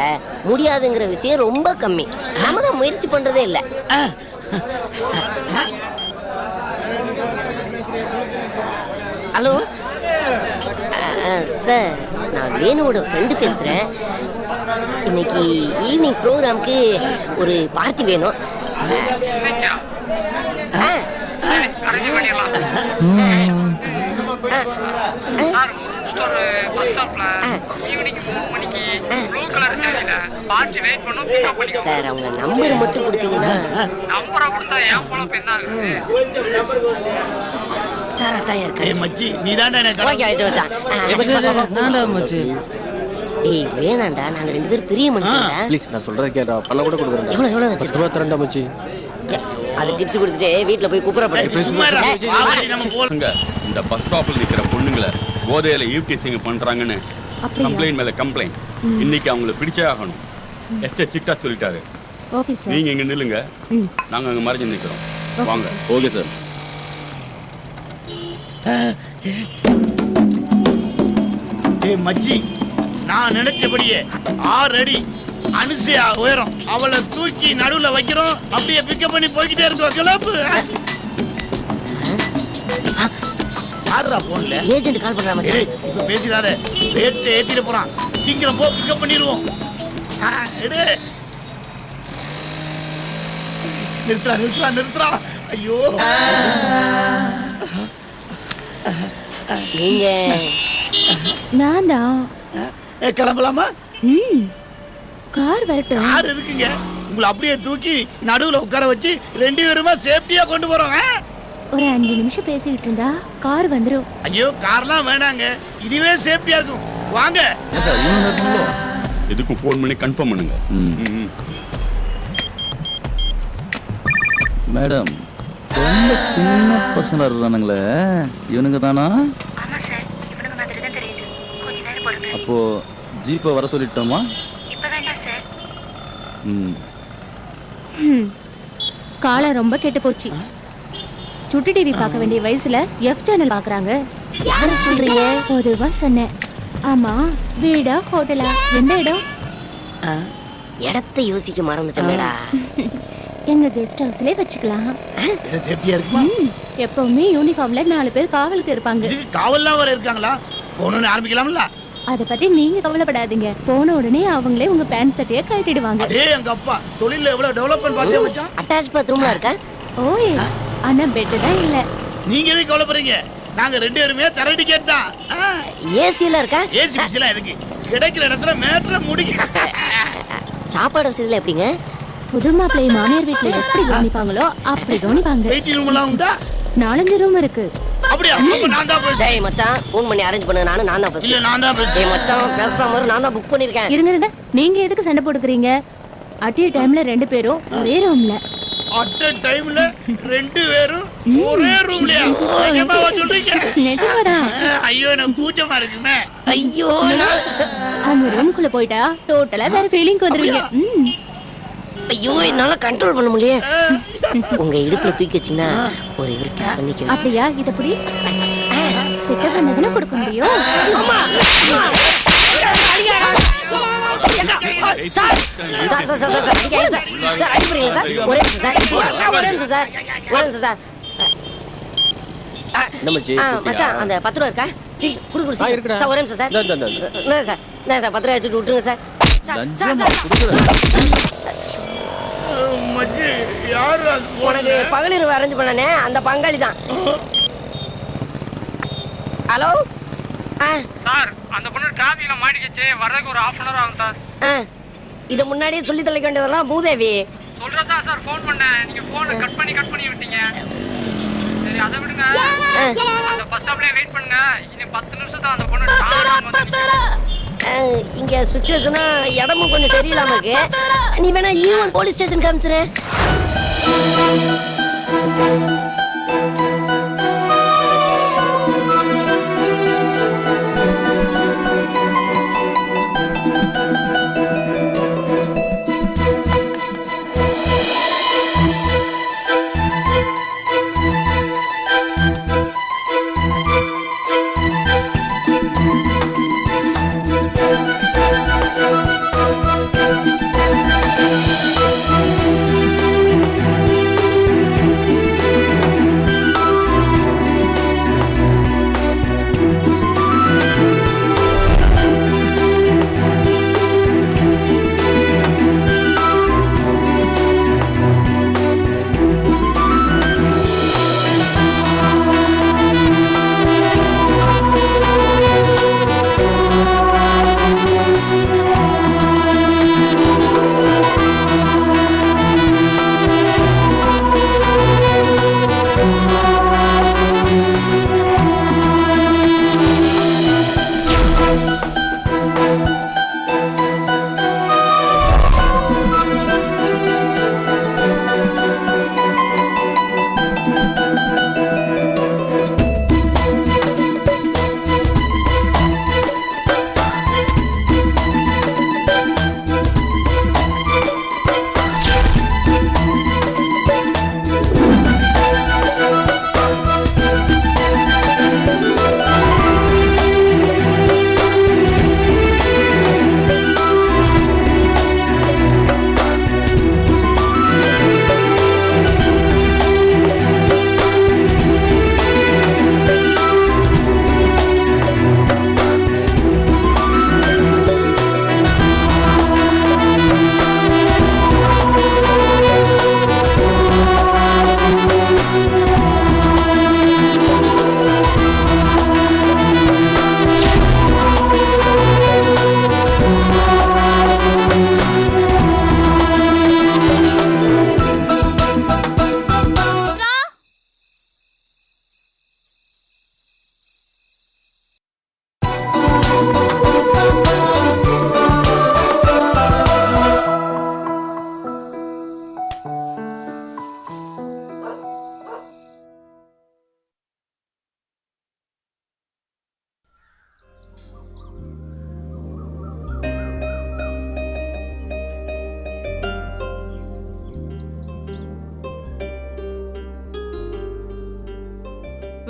முடியாதுங்கிற விஷயம் ரொம்ப கம்மி. நாம தான் முயற்சி பண்றதே இல்ல. ஹலோ சார், நான் வேணுவோட ஃப்ரெண்டு பேசுறேன். இன்னைக்கு ஈவினிங் ப்ரோக்ராம்க்கு ஒரு பார்ட்டி வேணும். சார், அவங்க நம்பர் மட்டும் கொடுத்தீங்கன்னா. சார் அதான் இருக்கு. மச்சி நீ தான்டா எனக்கு ஓகே ஆயிட்டு வச்சான். ஏய் வேணாண்டா, நாங்க 2 பேரும் பெரிய மனுஷங்க. ப்ளீஸ் நான் சொல்றத கேட்டா பண்ண கூட கொடுக்குறேன். எவ்வளவு வச்சிருக்க? 22 மச்சி. அது டிப்ஸ் கொடுத்துட்டு வீட்டுல போய் குப்புறப்படு சும்மா இரு. வா, வழி நம்ம போலாம். இந்த பஸ் ஸ்டாப்ல நிக்கிற பொண்ணுங்களை போதையில ஈவ்டீசிங் பண்றாங்கன்னு கம்ப்ளைண்ட் மேல கம்ப்ளைண்ட். இன்னைக்கு அவங்கள பிடிச்சே ஆகணும். எஸ்டே சிட்டா சொல்லிட்டாரு. Okay sir. நீங்க இங்க நில்லுங்க, நாங்க அங்க மறைஞ்சு நிக்கிறோம். வாங்க. Okay sir. ஏய் மச்சி, நான் நினைச்சபடியே 6 அடி அனுசையா உயரம் அவளை தூக்கி நடுவுல வைக்கிறோம். அப்படியே பிக்கப் பண்ணி போய்கிட்டே இருக்கோம். கிளப்பு யாருடா போன்ல? ஏஜென்ட் கால் பண்றான் மச்சான். ஏய் இப்ப பேசிடாத, ரேட் ஏத்திட்டு போறான். சீக்கிரம் போ, பிக்கப் பண்ணிடுவோம். எடு. நிறுத்துறா நிறுத்துறா நிறுத்துறா. ஐயோ நீங்க நான் தான். கிளம்பலாமா? கார் வரட்டும். யார் எதுக்குங்க? உங்களை அப்படியே தூக்கி நடுவுல உட்கார வச்சு 2 பேருமா சேஃப்டியா கொண்டு போறோம். ஒரு 5 நிமிஷம் பேசிக்கிட்டு இருந்தா கார் வந்துரும். ஐயோ கார்லாம் வேணாங்க, இதுவே சேஃப்டியா இருக்கும். வாங்க. எதுக்கும் ஃபோன் பண்ணி கன்ஃபார்ம் பண்ணுங்க. மேடம், ரொம்ப சின்ன பசங்க இருக்கானுங்களே, இவனுங்க தானா? அப்போ ஜீப்பை வர சொல்லிட்டோமா? காலம் ரொம்ப கெட்டு போச்சு. சுட்டி டிவி பார்க்க வேண்டிய வயசுல எஃப் சேனல் பாக்குறாங்க. யார சொல்றீங்க? பொதுவா சொன்னேன். ஆமா, வீடா ஹோட்டலா? எந்த இடம்? இடத்தை யோசிக்க மறந்துட்டேன்டா. எங்க கெஸ்ட் ஹவுஸ்லயே வச்சுக்கலாம். இது சேஃப்டியா இருக்குமா? எப்பவுமே யூனிஃபார்ம்ல 4 பேர் காவலுக்கு இருப்பாங்க. இது காவல்லாம் வர இருக்காங்களா? போனோன்னு ஆரம்பிக்கலாம்ல? அத பத்தி நீங்க கவலைப்படாதீங்க. போன உடனே அவங்களே உங்க பேண்ட் சட்டையை கழட்டிடுவாங்க. அதே எங்க அப்பா தொழில எவ்வளவு டெவலப்மென்ட் பார்த்தே மச்சான். அட்டாச் பாத்ரூம்ல இருக்கா? ஓய், ஆனா பெட் தான் இல்ல. நீங்க எதுக்கு கவலைப்படுறீங்க? நாங்க 2 பேருமே தர டிக்கெட் தான். ஏசில இருக்கா? ஏசி பிசிலாம் எதுக்கு? கிடைக்கிற இடத்துல மேட்ரை முடிக்க. சாப்பாடு வசதியில எப்படிங்க? புது மாப்பிள்ளை மாமியார் வீட்டுல எப்படி கவனிப்பாங்களோ அப்படி கவனிப்பாங்க. வெயிட்டிங் ரூம் எல்லாம் உண்டா? 4 ரூம் இருக்கு. அப்படியே அப்ப நான் தான் போய். டேய் மச்சான், ஃபோன் பண்ணி அரேஞ்ச் பண்ணு. நான் தான் ஃபர்ஸ்ட். இல்ல நான் தான் போய். டேய் மச்சான், பேசாம இரு, நான் தான் புக் பண்ணிருக்கேன். இருங்க, நீங்க எதுக்கு சண்டை போட்டுக்கிறீங்க? அட் எ டைம்ல 2 பேரும் ஒரே ரூம்ல. அட் எ டைம்ல 2 பேரும் ஒரே ரூம்லயா? நிஜமாவா சொல்றீங்க? நிஜமாதான். ஐயோ எனக்கு கூச்சமா இருக்குமே. ஐயோ அந்த ரூம்குள்ள போயிட்டா டோட்டலா வேற ஃபீலிங் வந்துருவீங்க. ஐயோ என்னால கண்ட்ரோல் பண்ண முடியல. உங்க இடுப்புல தூக்கி வச்சீங்கன்னா ஒரு இவர் கிஸ் பண்ணிக்க. அப்படியா? இத புடி. கிட்ட பண்ணதுல கொடுக்க முடியும். அந்த 10 ரூபா இருக்கா? சார் ஒரே நிமிஷம் சார். சார் 10 ரூபா வச்சுட்டு விட்டுருங்க சார். மச்சி யாரு அது? உனக்கு பகலிரவு அரேஞ்ச் பண்ணனே அந்த பங்காளி தான். ஹலோ சார், அந்த பொண்ணு டிராஃபிக்ல மாட்டிக்கிச்சு. வரதுக்கு ஒரு 1/2 hour ஆகும் சார். இத முன்னாடியே சொல்லி தொலைக்க வேண்டியதெல்லாம் மூதேவி. சொல்றதா சார் ஃபோன் பண்ணேன். நீங்க போனை கட் பண்ணி விட்டீங்க. சரி அதை விடுங்க. அந்த பஸ் ஸ்டாப்லயே வெயிட் பண்ணுங்க. இன்னும் 10 நிமிஷம் தான் அந்த பொண்ணு. இங்க சுச்சுவேஷனா இடமும் கொஞ்சம் சரியில்லாம இருக்கு. நீ வேணா ஈவன் போலீஸ் ஸ்டேஷன் காமிச்சிரு.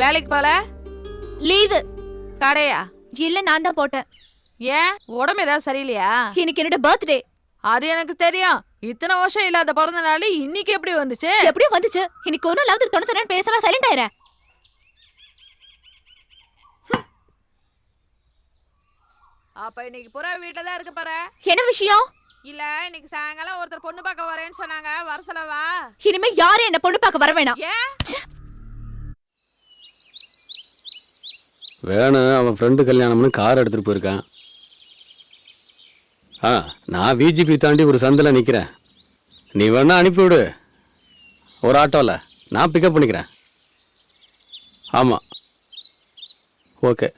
வேலைக்கு போல? லீவு. கடையா? இல்ல, நான் தான் போட்டேன். ஏன், உடம்பு ஏதாவது சரியில்லையா? இன்னைக்கு என்னோட பர்த்டே. அது எனக்கு தெரியும். இத்தனை வருஷம் இல்லாத பிறந்த நாள் இன்னைக்கு எப்படி வந்துச்சு? எப்படியும் வந்துச்சு. இன்னைக்கு ஒன்னும் லவ் தொண்ணு பேசவா சைலண்ட் ஆயிர. அப்ப இன்னைக்கு புறா வீட்டுல தான் இருக்க போற. என்ன விஷயம்? இல்ல, இன்னைக்கு சாயங்காலம் ஒருத்தர் பொண்ணு பார்க்க வரேன்னு சொன்னாங்க, வர சொல்லவா? இனிமே யாரும் என்ன பொண்ணு பார்க்க வர வேணாம். ஏன்? வேணும், அவன் ஃப்ரெண்டு கல்யாணம்னு கார் எடுத்துகிட்டு போயிருக்கான். நான் விஜிபி தாண்டி ஒரு சந்தில் நிற்கிறேன். நீ வேணா அனுப்பிவிடு ஒரு ஆட்டோவில், நான் பிக்கப் பண்ணிக்கிறேன். ஆமாம், ஓகே.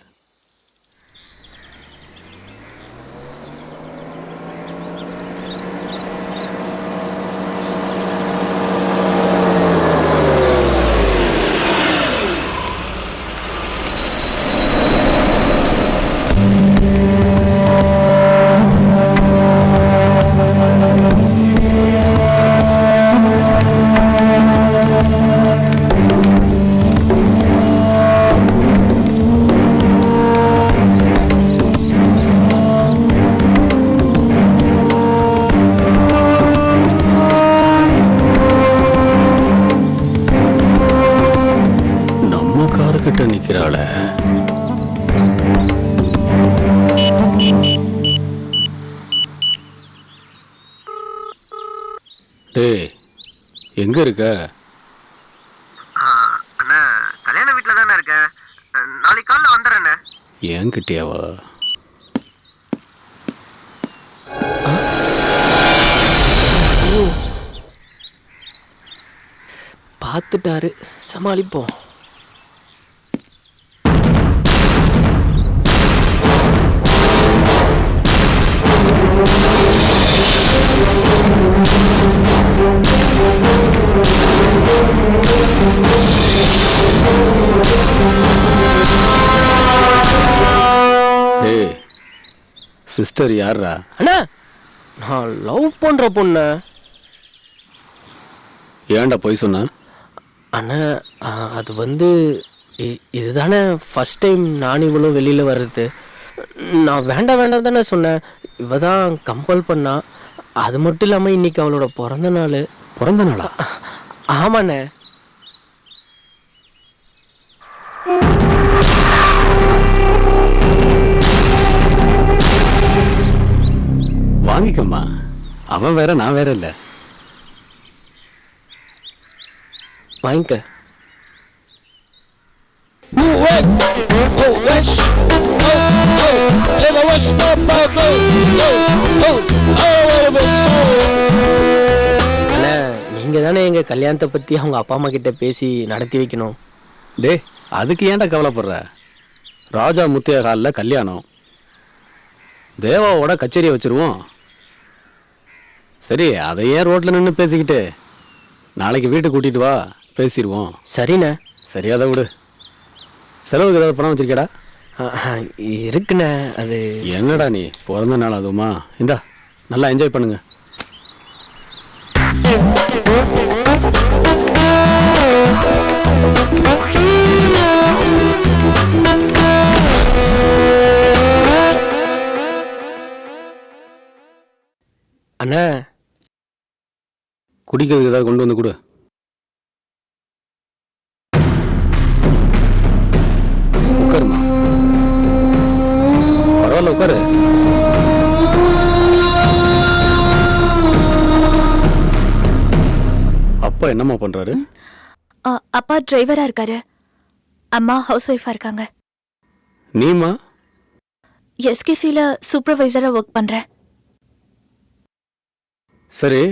கிட்ட நிக்கிறாள. டேய், எங்க இருக்க? அண்ணா, கல்யாண வீட்டுல தானே இருக்க. நாளைக்கு காலைல வந்துடுறேண்ணே. ஏன் கிட்டியாவா? பார்த்துட்டாரு, சமாளிப்போம். டேய், சிஸ்டர் யாரா? அண்ணா, நான் லவ் பண்ற பொண்ணு. ஏன்டா போய் சொன்ன? அண்ணா, அது வந்து இதுதானே ஃபர்ஸ்ட் டைம் நான் இவளும் வெளியில் வர்றது. நான் வேண்டாம் வேண்டாம் தானே சொன்னேன். இவ தான் கம்பல் பண்ணா. அது மட்டும் இல்லாமல் இன்னைக்கு அவளோட பிறந்த நாள். பிறந்த நாளா? ஆமாண்ணே. வாங்கிக்கம்மா, அவன் வேற நான் வேற இல்லை. வாங்கிக்க. அண்ணா, நீங்க தானே எங்க கல்யாணத்தை பத்தி அவங்க அப்பா அம்மா கிட்ட பேசி நடத்தி வைக்கணும். டே, அதுக்கு ஏன்டா கவலைப்படுற? ராஜா முத்தியா ஹாலில் கல்யாணம், தேவாவோட கச்சேரியை வச்சிருவோம். சரி, அதை ஏன் ரோட்ல நின்று பேசிக்கிட்டு, நாளைக்கு வீட்டுக்கு கூட்டிட்டு வா, பேசிடுவோம். சரிண்ணே. சரி, அதை விடு. செலவுக்கு ஏதாவது பணம் வச்சிருக்கேடா? இருக்குண்ணே. அது என்னடா நீ பிறந்த நாள் அதுவுமா? இந்தா, நல்லா என்ஜாய் பண்ணுங்க. அண்ணா, குடிக்கிறதுக்கு ஏதாவது கொண்டு வந்து கொடு. உட்காருமா. பரவாயில்ல, உட்காரு. அப்பா என்னம்மா பண்றாரு? அப்பா டிரைவரா இருக்காரு, அம்மா ஹவுஸ் ஒய்ஃபா இருக்காங்க. நீமா? எஸ்கேசில சூப்பர்வைசரா ஒர்க் பண்றேன். சரி,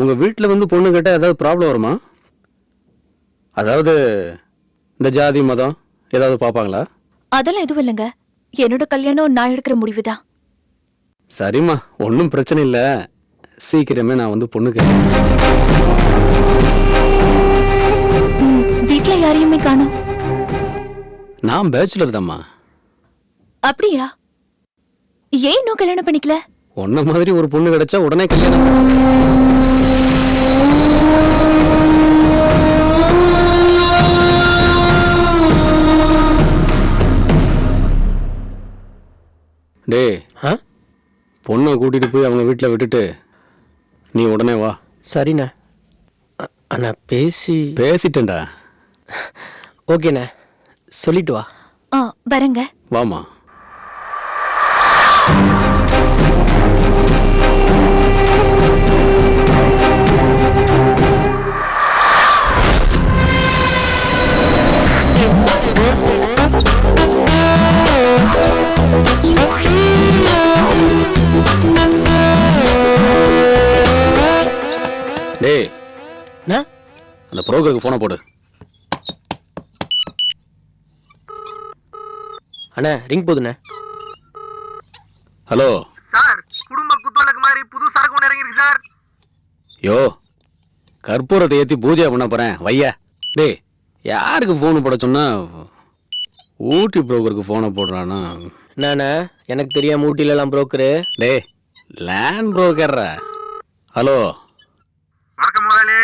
உங்க வீட்டில் வந்து பொண்ணு கேட்டால் ஏதாவது ப்ராப்ளம் வருமா? அதாவது இந்த ஜாதி மதம் ஏதாவது பார்ப்பாங்களா? அதெல்லாம் எதுவும் இல்லைங்க. என்னோட கல்யாணம் நான் எடுக்கிற முடிவுதான். சரிம்மா, ஒன்றும் பிரச்சனை இல்லை. சீக்கிரமே நான் வந்து பொண்ணு கேட்கிறேன். வீட்டுல யாரையுமே காணோம். நான் பேச்சுலர் தாம்மா. அப்படியா? ஏன் இன்னும் கல்யாணம் பண்ணிக்கல? உன்ன மாதிரி ஒரு பொண்ணு கிடைச்சா உடனே கல்யாணம். டேய் ஆ பொண்ணை கூட்டிட்டு போய் அவங்க வீட்டில் விட்டுட்டு நீ உடனே வா. சரிண்ணே. அண்ணா பேசிட்டேன்டா. ஓகேண்ணே, சொல்லிட்டு வா. வரேங்க. வாமா. டேய் அந்த புரோக்கருக்கு போன போடு. அண்ணா ரிங் போதுண்ணே. ஹலோ சார், குடும்ப குத்துவலுக்கு மாதிரி புது சரக்கு ஒன்று இறங்கிருக்கு சார். யோ, கற்பூரத்தை ஏற்றி பூஜை பண்ண போகிறேன் வையா. டேய் யாருக்கு ஃபோனு போட சொன்னா ஊட்டி புரோக்கருக்கு ஃபோனை போடுறானா? என்னண்ணா எனக்கு தெரியாம ஊட்டிலலாம் புரோக்கரு? டேய் லேண்ட் புரோக்கர்ரா. ஹலோ வணக்கம் முதலாளி.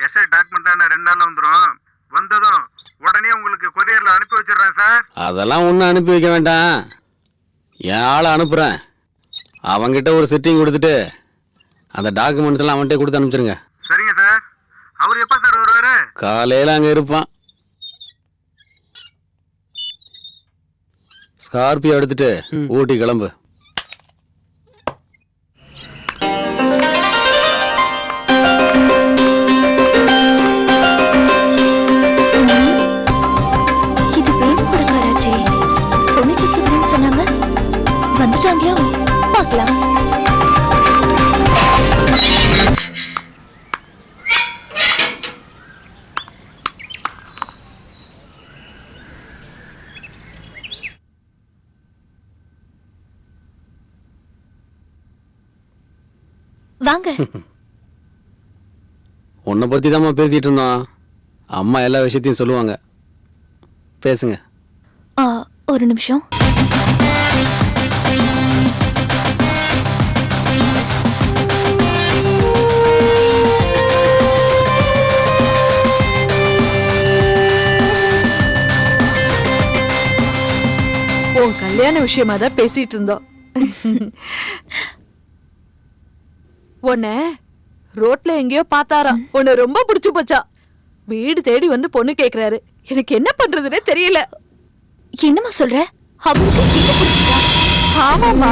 எஸ்ஐ டாக்குமெண்ட் 2 நாள்ல வந்துடும். வந்ததும் உடனே உங்களுக்கு கொரியர்ல அனுப்பி வச்சிடுறேன் சார். அதெல்லாம் ஒன்றும் அனுப்பி வைக்க வேண்டாம். என் ஆளை அனுப்புகிறேன். அவங்கிட்ட ஒரு செட்டிங் கொடுத்துட்டு அந்த டாக்குமெண்ட்ஸ் எல்லாம் அவன்கிட்ட கொடுத்து அனுப்பிச்சிருங்க. சரிங்க சார். அவர் எப்ப சார் வருவாரு? காலையில் அங்கே இருப்பான். ஸ்கார்பியோ எடுத்துட்டு ஊட்டி கிளம்பு. இது வேணும் கொடுக்காராச்சே. பொண்ணு சிக்கன்னு சொன்னாங்க. வந்துட்டாங்களா? பார்க்கலாம். வாங்க. உன்னை பற்றி தாம்மா பேசிகிட்டு இருந்தோம். அம்மா எல்லா விஷயத்தையும் சொல்லுவாங்க. பேசுங்க. ஒரு நிமிஷம். உன் கல்யாண விஷயமா தான் பேசிட்டு இருந்தோம். உன்ன ரோட்ல எங்கேயோ பார்த்தாராம். உன்னை ரொம்ப பிடிச்சு போச்சா. வீடு தேடி வந்து பொண்ணு கேக்குறாரு. எனக்கு என்ன பண்றதுன்னே தெரியல. என்னம்மா சொல்ற? ஆமாமா,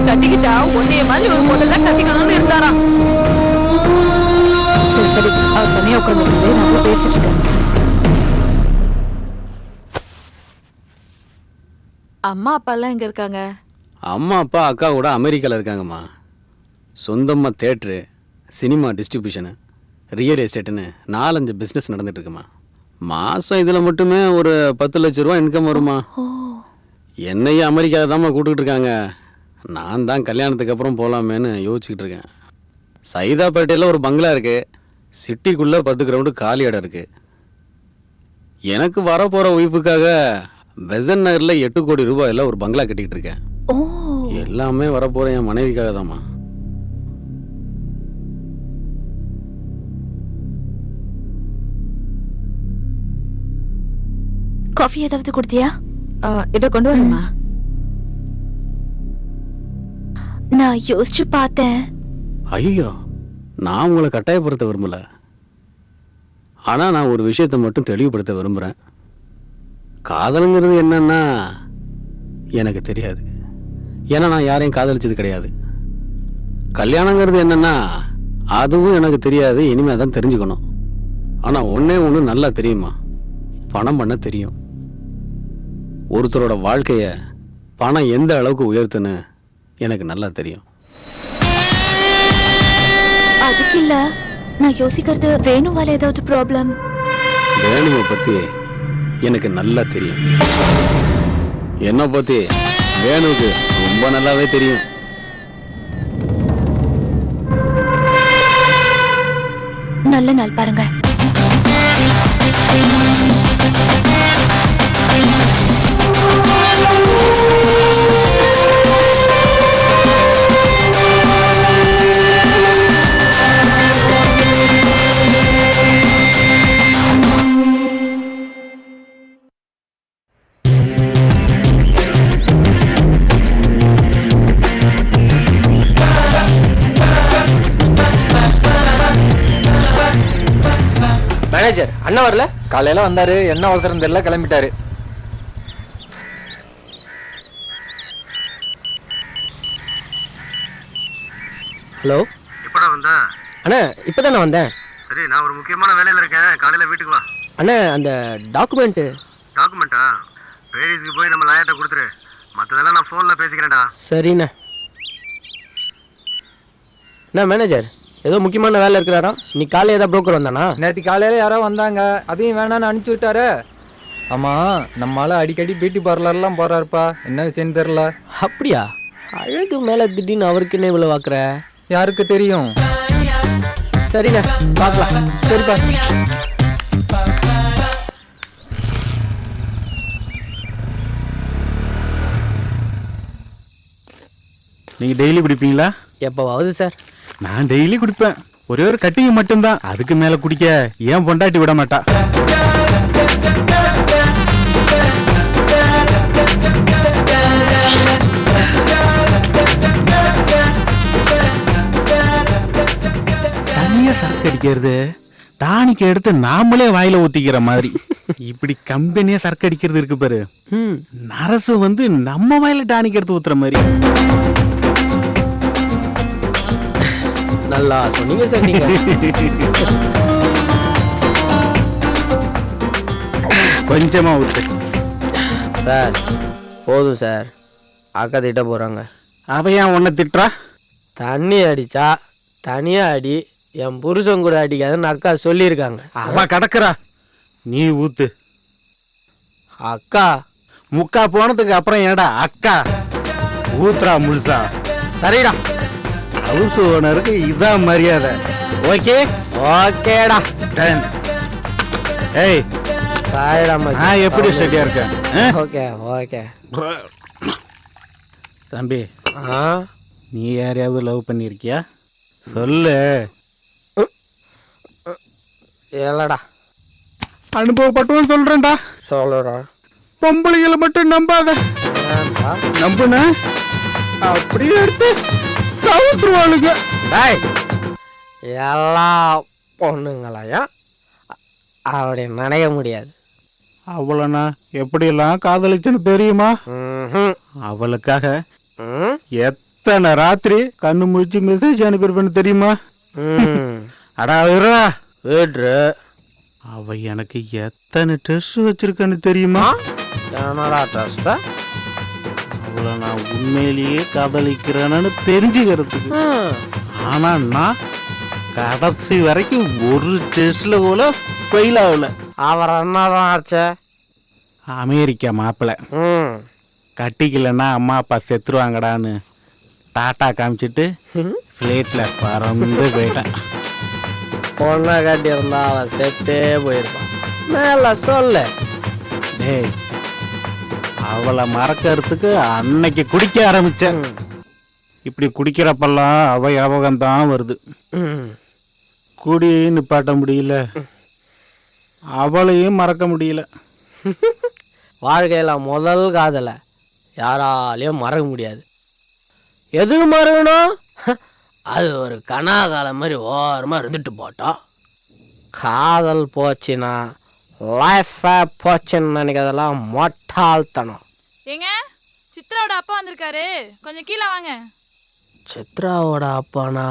கட்டிக்கிட்டா உன்னைய மாதிரி ஒரு பொண்ணு தான் கட்டிக்கணும்னு இருந்தாராம். சரி சரி, அவர் தனியா உட்காந்து நான் பேசிட்டு இருக்கேன். அம்மா அப்பா எல்லாம் எங்க இருக்காங்க? அம்மா அப்பா அக்கா கூட அமெரிக்காவில் இருக்காங்கம்மா. சொந்தமாக தேட்ரு, சினிமா டிஸ்ட்ரிபியூஷனு, ரியல் எஸ்டேட்டுன்னு 4-5 பிஸ்னஸ் நடந்துட்டுருக்குமா. மாதம் இதில் மட்டுமே ஒரு 10 லட்ச ரூபா இன்கம் வருமா. என்னையும் அமெரிக்காவில் தான்மா கூப்பிட்டுக்கிட்டு இருக்காங்க. நான் தான் கல்யாணத்துக்கு அப்புறம் போகலாமேன்னு யோசிச்சுக்கிட்டு இருக்கேன். சைதாப்பேட்டையில் ஒரு பங்களா இருக்குது. சிட்டிக்குள்ளே 10 கிரவுண்டு காலி இடம் இருக்குது. எனக்கு வரப்போகிற ஒய்ஃபுக்காக பெசன் நகரில் 8 கோடி ரூபாயில் ஒரு பங்களா கட்டிக்கிட்டு இருக்கேன். எல்லாமே வரப்போகிற என் மனைவிக்காக தான்மா. காஃபி ஏதாவது கொடுத்தியா? இதை கொண்டு வரமா? நான் யோசிச்சு பார்த்தேன். ஐயோ, நான் உங்களை கட்டாயப்படுத்த விரும்பல. ஆனால் நான் ஒரு விஷயத்தை மட்டும் தெளிவுபடுத்த விரும்புகிறேன். காதலுங்கிறது என்னன்னா எனக்கு தெரியாது. ஏன்னா நான் யாரையும் காதலிச்சது கிடையாது. கல்யாணங்கிறது என்னன்னா அதுவும் எனக்கு தெரியாது. இனிமேல் தான் தெரிஞ்சுக்கணும். ஆனால் ஒன்று நல்லா தெரியுமா, பணம் பண்ண தெரியும். ஒருத்தரோட வாழ்க்கைய பணம் எந்த அளவுக்கு உயர்த்துன்னு எனக்கு நல்லா தெரியும். அதுக்கு இல்ல, நான் யோசிக்கிறது வேணுவால ஏதாவது ப்ராப்ளம். வேணுவை பத்தி எனக்கு நல்லா தெரியும். என்னை பத்தி வேணுக்கு ரொம்ப நல்லாவே தெரியும். நல்ல நாள் பாருங்க. என்ன வரல? காலையில வந்தாரு, என்ன அவசரம் தெரியல, கிளம்பிட்டாரு. ஹலோ, எப்படா வந்த? அண்ணா இப்போதான் நான் வந்தேன். சரி, நான் ஒரு முக்கியமான வேலையில் இருக்கேன், காலையில் வீட்டுக்கு வா. அண்ணா அந்த டாக்குமெண்ட்டு. டாக்குமெண்ட்டா? பேரிஸ்க்கு போய் நம்ம லாயர்ட்ட கொடுத்துரு, மற்றதெல்லாம் நான் ஃபோனில் பேசிக்கிறேன்டா. சரிண்ணே. அண்ணா மேனேஜர் ஏதோ முக்கியமான வேலை இருக்கிறாரா? நீ காலையில் ஏதாவது புரோக்கர் வந்தானா? நேற்று காலையில யாரோ வந்தாங்க, அதையும் வேணான்னு அனுப்பிச்சு விட்டாரு. ஆமா, நம்மளால அடிக்கடி பியூட்டி பார்லர்லாம் போறாருப்பா, என்ன விஷயம்னு தெரியல. அப்படியா? அழகு மேலே திடீர்னு அவருக்கு என்ன இவ்வளோ பார்க்குற? யாருக்கு தெரியும்? சரிண்ணே, பார்க்கலாம். சரிப்பா. நீங்க டெய்லி குடிப்பீங்களா? எப்போவாவது சார். நான் டெய்லி குடிப்பேன், ஒரே ஒரு கட்டிங் மட்டும்தான், அதுக்கு மேல குடிக்க ஏன் பொண்டாட்டி விட மாட்டா. தனியா சரக்கு அடிக்கிறது டானிக்கு எடுத்து நாமளே வாயில ஊத்திக்கிற மாதிரி. இப்படி கம்பெனியா சரக்கு அடிக்கிறது இருக்கு பாரு, நரசு வந்து நம்ம வாயில டானிக்கு எடுத்து ஊத்துற மாதிரி. நல்லா சொன்னீங்க சார் நீங்க. கொஞ்சமா ஊத்து சார். போதும் சார், அக்கா திட்ட போறாங்க. அவ ஏன் உன்னை திட்டுறா? தண்ணி அடிச்சா தனியா அடி, என் புருஷன் கூட அடிக்காதுன்னு அக்கா சொல்லியிருக்காங்க. அவ கடக்குறா, நீ ஊத்து. அக்கா முக்கா போனதுக்கு அப்புறம் ஏடா அக்கா ஊத்துறா முழுசா. சரிடா, ஹவுஸ் ஓனருக்கு இதான் மரியாதை. ஓகே ஓகேடா. டன். ஏய் சாரிடா மச்சான். நான் எப்படி ஸ்டடியா இருக்கேன்? Okay okay. தம்பி, ஆ நீ யாரையாவது லவ் பண்ணியிருக்கியா? சொல்லு. இல்லடா. அனுபவப்பட்டவன் சொல்றேன்டா. சொல்லுடா. பொம்பளைகளை மட்டும் நம்பாத, நம்புன அப்படியே எடுத்து கவுத்துருவாளுங்க. எல்லா பொண்ணுங்களையும் அப்படி நினைக்க முடியாது. அவளை நான் எப்படியெல்லாம் காதலிச்சுன்னு தெரியுமா? அவளுக்காக எத்தனை ராத்திரி கண்ணு முடிச்சு மெசேஜ் அனுப்பியிருப்பேன்னு தெரியுமா? அடா வீட்ரு அவ எனக்கு எத்தனை டெஸ்ட் வச்சிருக்கேன்னு தெரியுமா? என்னடா டெஸ்ட்? அவளை நான் உண்மையிலேயே காதலிக்கிறேன்னு தெரிஞ்சுக்கிறதுக்கு. ஆனா நான் கடைசி வரைக்கும் ஒரு டெஸ்ட்ல கூட ஃபெயில் ஆகல. அவர் என்னதான் ஆச்சு? அமெரிக்கா மாப்பிள்ளை. கட்டிக்கலன்னா அம்மா அப்பா செத்துருவாங்கடான்னு டாட்டா காமிச்சிட்டு ஃப்ளைட்ல பறந்து போயிட்டான். பொண்ணை கட்டியிருந்தா அவன் செத்தே போயிருப்பான். மேல சொல்லு. டேய், அவளை மறக்கிறதுக்கு அன்னைக்கு குடிக்க ஆரம்பிச்சேன். இப்படி குடிக்கிறப்பெல்லாம் அவ ஞாபகம் தான் வருது. குடி நிப்பாட்ட முடியல, அவளையும் மறக்க முடியல. வாழ்க்கையில் முதல் காதலை யாராலையும் மறக்க முடியாது. எதுக்கு மறக்கணும்? அது ஒரு கனாகாலம் மாதிரி ஓரமாக இருந்துட்டு போட்டோம். காதல் போச்சுன்னா லைஃபை போச்சுன்னு நினைக்கிறதெல்லாம் மொட்டாள்தனம். ஏங்க, சித்ராவோட அப்பா வந்திருக்காரு, கொஞ்சம் கீழே வாங்க. சித்ராவோட அப்பானா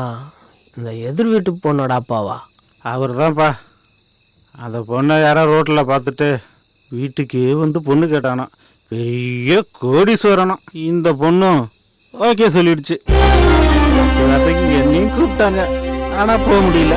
இந்த எதிர் வீட்டு பொண்ணோட அப்பாவா? அவர் தான்ப்பா. அந்த பொண்ணை யாரோ ரோட்டில் பார்த்துட்டு வீட்டுக்கு வந்து பொண்ணு கேட்டானா. பெரிய கோடீஸ்வரனா. இந்த பொண்ணும் ஓகே சொல்லிடுச்சு. வார்த்தைக்கு என்னையும் கூப்பிட்டாங்க, ஆனால் போக முடியல.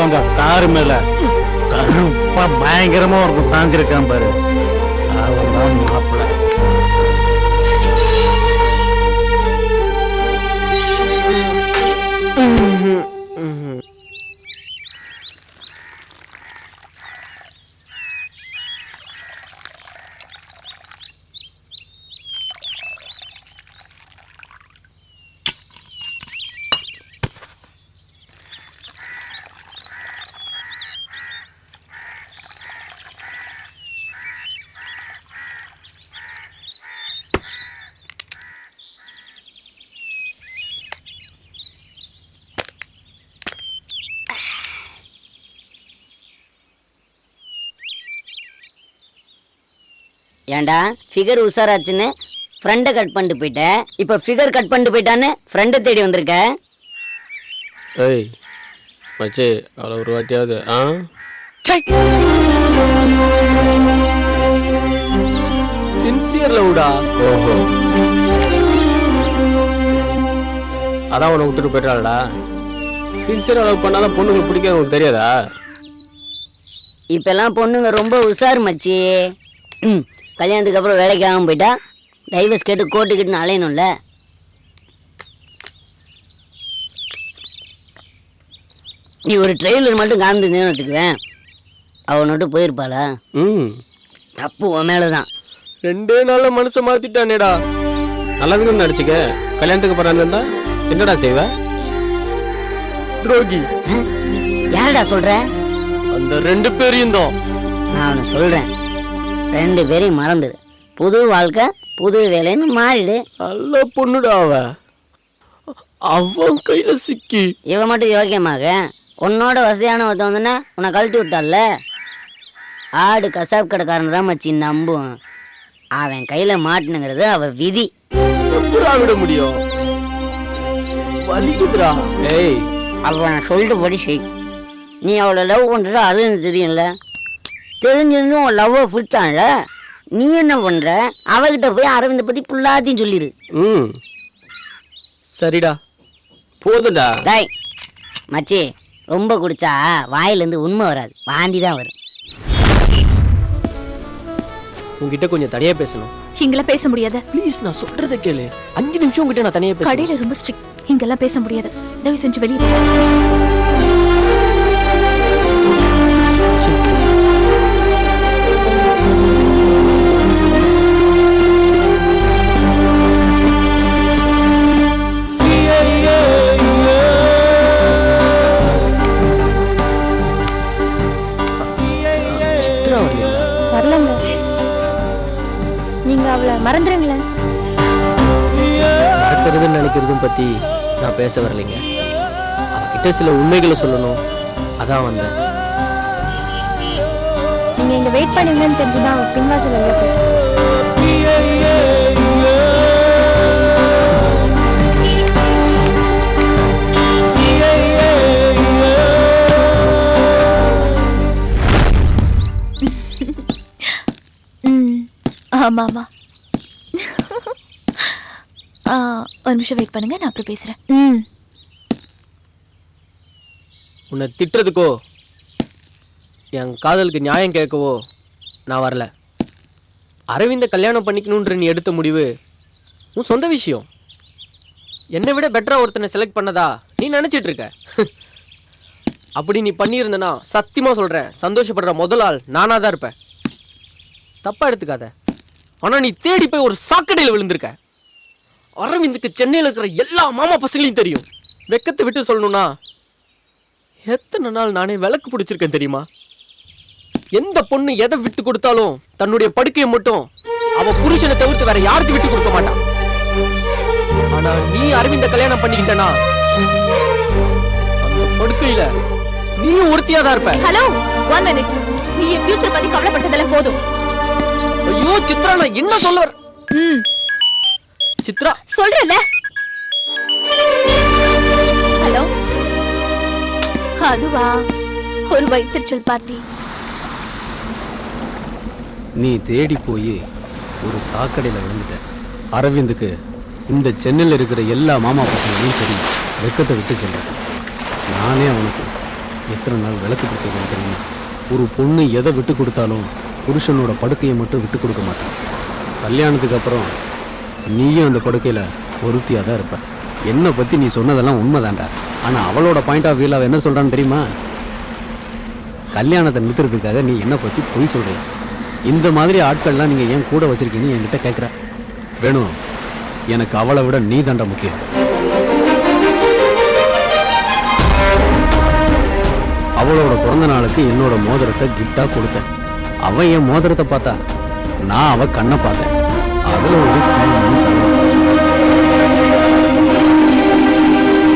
அவங்க காரு மேல கருப்பா பயங்கரமா ஒருத்தன் சாஞ்சிருக்கான் பாரு, அவன் தான் மாப்பிள்ள. ஏன்டா ஃபிகர் உஷாராச்சுன்னு ஃப்ரெண்டை கட் பண்ணிட்டு போயிட்டேன், இப்போ ஃபிகர் கட் பண்ணிட்டு போயிட்டான்னு ஃப்ரெண்டை தேடி வந்திருக்க. ஏய் மச்சி அவ்வளோ ஒரு வாட்டியாவது சின்சியர் லவ்டா. ஓஹோ, அதான் உன்னை விட்டுட்டு போயிட்டாளா? சின்சியராக லவ் பண்ணாதான் பொண்ணுங்களுக்கு பிடிக்காது, உனக்கு தெரியாதா? இப்பெல்லாம் பொண்ணுங்க ரொம்ப உஷார் மச்சி. கல்யாணத்துக்கு அப்புறம் வேலைக்கு ஆகாம போயிட்டா டைவர்ஸ் கேட்டு கோட்டுக்கிட்டு அலையணும்ல. நீ ஒரு ட்ரெயிலர் மட்டும் காமிச்சிருந்தேன்னு வச்சுக்குவேன், அவனோட்டு போயிருப்பாளா? தப்பு உன் மேலதான். 2 நாள்ல மனுஷன் மாத்திட்டானேடா. நல்லதுக்கு நடிச்சுக்க. கல்யாணத்துக்கு பிறந்தா என்னடா செய்வ? துரோகி. யாரடா சொல்ற? அந்த 2 பேரையும் தான் நான் அவனை சொல்றேன். 2 பேரையும் மறந்துடு. புது வாழ்க்கை புது வேலைன்னு மாறிடு. நல்ல பொண்ணுடா அவ. அவன் கையில சிக்கி இவன் மட்டும் யோக்கியமாக உன்னோட வசதியான ஒருத்தன் வந்துன்னா உன்னை கழட்டி விட்டால. ஆடு கசாப் கடைக்காரன் தான் மச்சி நம்பும். அவன் கையில மாட்டணுங்கிறது அவ விதி. விட முடியும். வலிக்குதுடா. ஏய், அவன் சொல்லிட்டு படி செய். நீ அவளை லவ் பண்ற அது எனக்கு தெரியும்ல. தெரிஞ்சிருந்தும் உன் லவ்வை ஃபிட்டான்ல. நீ என்ன பண்ற? அவகிட்ட போய் அரவிந்த பத்தி புல்லாத்தையும் சொல்லிடு. சரிடா, போதுடா. டாய் மச்சி, ரொம்ப குடிச்சா வாயிலேருந்து உண்மை வராது, வாந்தி தான் வரும். உங்ககிட்ட கொஞ்சம் தனியா பேசணும். இங்கெல்லாம் பேச முடியாது. ப்ளீஸ், நான் சொல்றத கேளு. 5 நிமிஷம் உங்ககிட்ட நான் தனியா பேச. கடையில ரொம்ப ஸ்ட்ரிக்ட், இங்கெல்லாம் பேச முடியாது. தயவு செஞ்சு வெளியே வரலங்க. நீங்க அவளை மறந்துடுங்களேன். மறக்கிறதுன்னு நினைக்கிறதும் பத்தி நான் பேச வரலைங்க. அவகிட்ட சில உண்மைகளை சொல்லணும், அதான் வந்தேன். நீங்க இங்க வெயிட் பண்ணுங்கன்னு தெரிஞ்சுதான் அவ பின்வாசல் வெளியே போயிட்டா. ஆமா ஆமா. ஒரு நிமிஷம் வெயிட் பண்ணுங்க, நான் அப்புறம் பேசுறேன். உன்னை திட்டுறதுக்கோ என் காதலுக்கு நியாயம் கேட்கவோ நான் வரல. அரவிந்த கல்யாணம் பண்ணிக்கணுன்ற நீ எடுத்த முடிவு உன் சொந்த விஷயம். என்னை விட பெட்டரா ஒருத்தனை செலக்ட் பண்ணதா நீ நினைச்சிட்டு இருக்க. அப்படி நீ பண்ணியிருந்தனா சத்தியமா சொல்றேன், சந்தோஷப்படுற முதல் ஆள் நானா தான் இருப்பேன். தப்பா எடுத்துக்காத. ஆனா நீ தேடி போய் ஒரு சாக்கடையில் விழுந்திருக்க. அரவிந்துக்கு சென்னையில் இருக்கிற எல்லா மாமா பசங்களையும் தெரியும். வெக்கத்தை விட்டு சொல்லணும்னா எத்தனை நாள் நானே விளக்கு பிடிச்சிருக்கேன் தெரியுமா? எந்த பொண்ணு எதை விட்டு கொடுத்தாலும் தன்னுடைய படுக்கையை மட்டும் அவ புருஷனை தவிர்த்து வேற யாருக்கு விட்டு கொடுக்க மாட்டான். ஆனா நீ அரவிந்த கல்யாணம் பண்ணிக்கிட்டனா அந்த படுக்கையில நீயும் ஒருத்தியாதான் இருப்ப. Hello, 1 minute. நீ என் ஃபியூச்சர் பத்தி கவலைப்பட்டதெல்லாம் போதும். ஐயோ சித்ரா, நான் என்ன சொல்ல வர? சித்ரா சொல்றல. ஹலோ, அதுவா ஒரு வயிற்றுச்சல் பார்ட்டி. நீ தேடி போய் ஒரு சாக்கடையில் விழுந்துட்ட. அரவிந்துக்கு இந்த சென்னையில் இருக்கிற எல்லா மாமா பசங்களையும் தெரியும். வெக்கத்தை விட்டு சொல்கிறேன். நானே அவனுக்கு எத்தனை நாள் விளக்கு பிடிச்சிருக்கேன் தெரியுமா? ஒரு பொண்ணு எதை விட்டு கொடுத்தாலும் புருஷனோட படுக்கையை மட்டும் விட்டு கொடுக்க மாட்டான். கல்யாணத்துக்கு அப்புறம் நீயும் அந்த படுக்கையில் ஒருத்தியாக தான் இருப்ப. என்னை பற்றி நீ சொன்னதெல்லாம் உண்மைதான்டா. ஆனால் அவளோட பாயிண்ட் ஆஃப் வியூவில் அவள் என்ன சொல்கிறான்னு தெரியுமா? கல்யாணத்தை நிறுத்துறதுக்காக நீ என்னை பற்றி பொய் சொல்கிற. இந்த மாதிரி ஆட்கள்லாம் நீங்கள் ஏன் கூட வச்சுருக்கீங்கன்னு என்கிட்ட கேட்குற. வேணும், எனக்கு அவளை விட நீ தாண்டா முக்கியம். அவளோட பிறந்த நாளுக்கு என்னோட மோதிரத்தை கிஃப்டாக கொடுத்தேன். அவன் என் மோதிரத்தை பார்த்தா, நான் அவ கண்ணை பார்த்தேன். அதில் ஒரு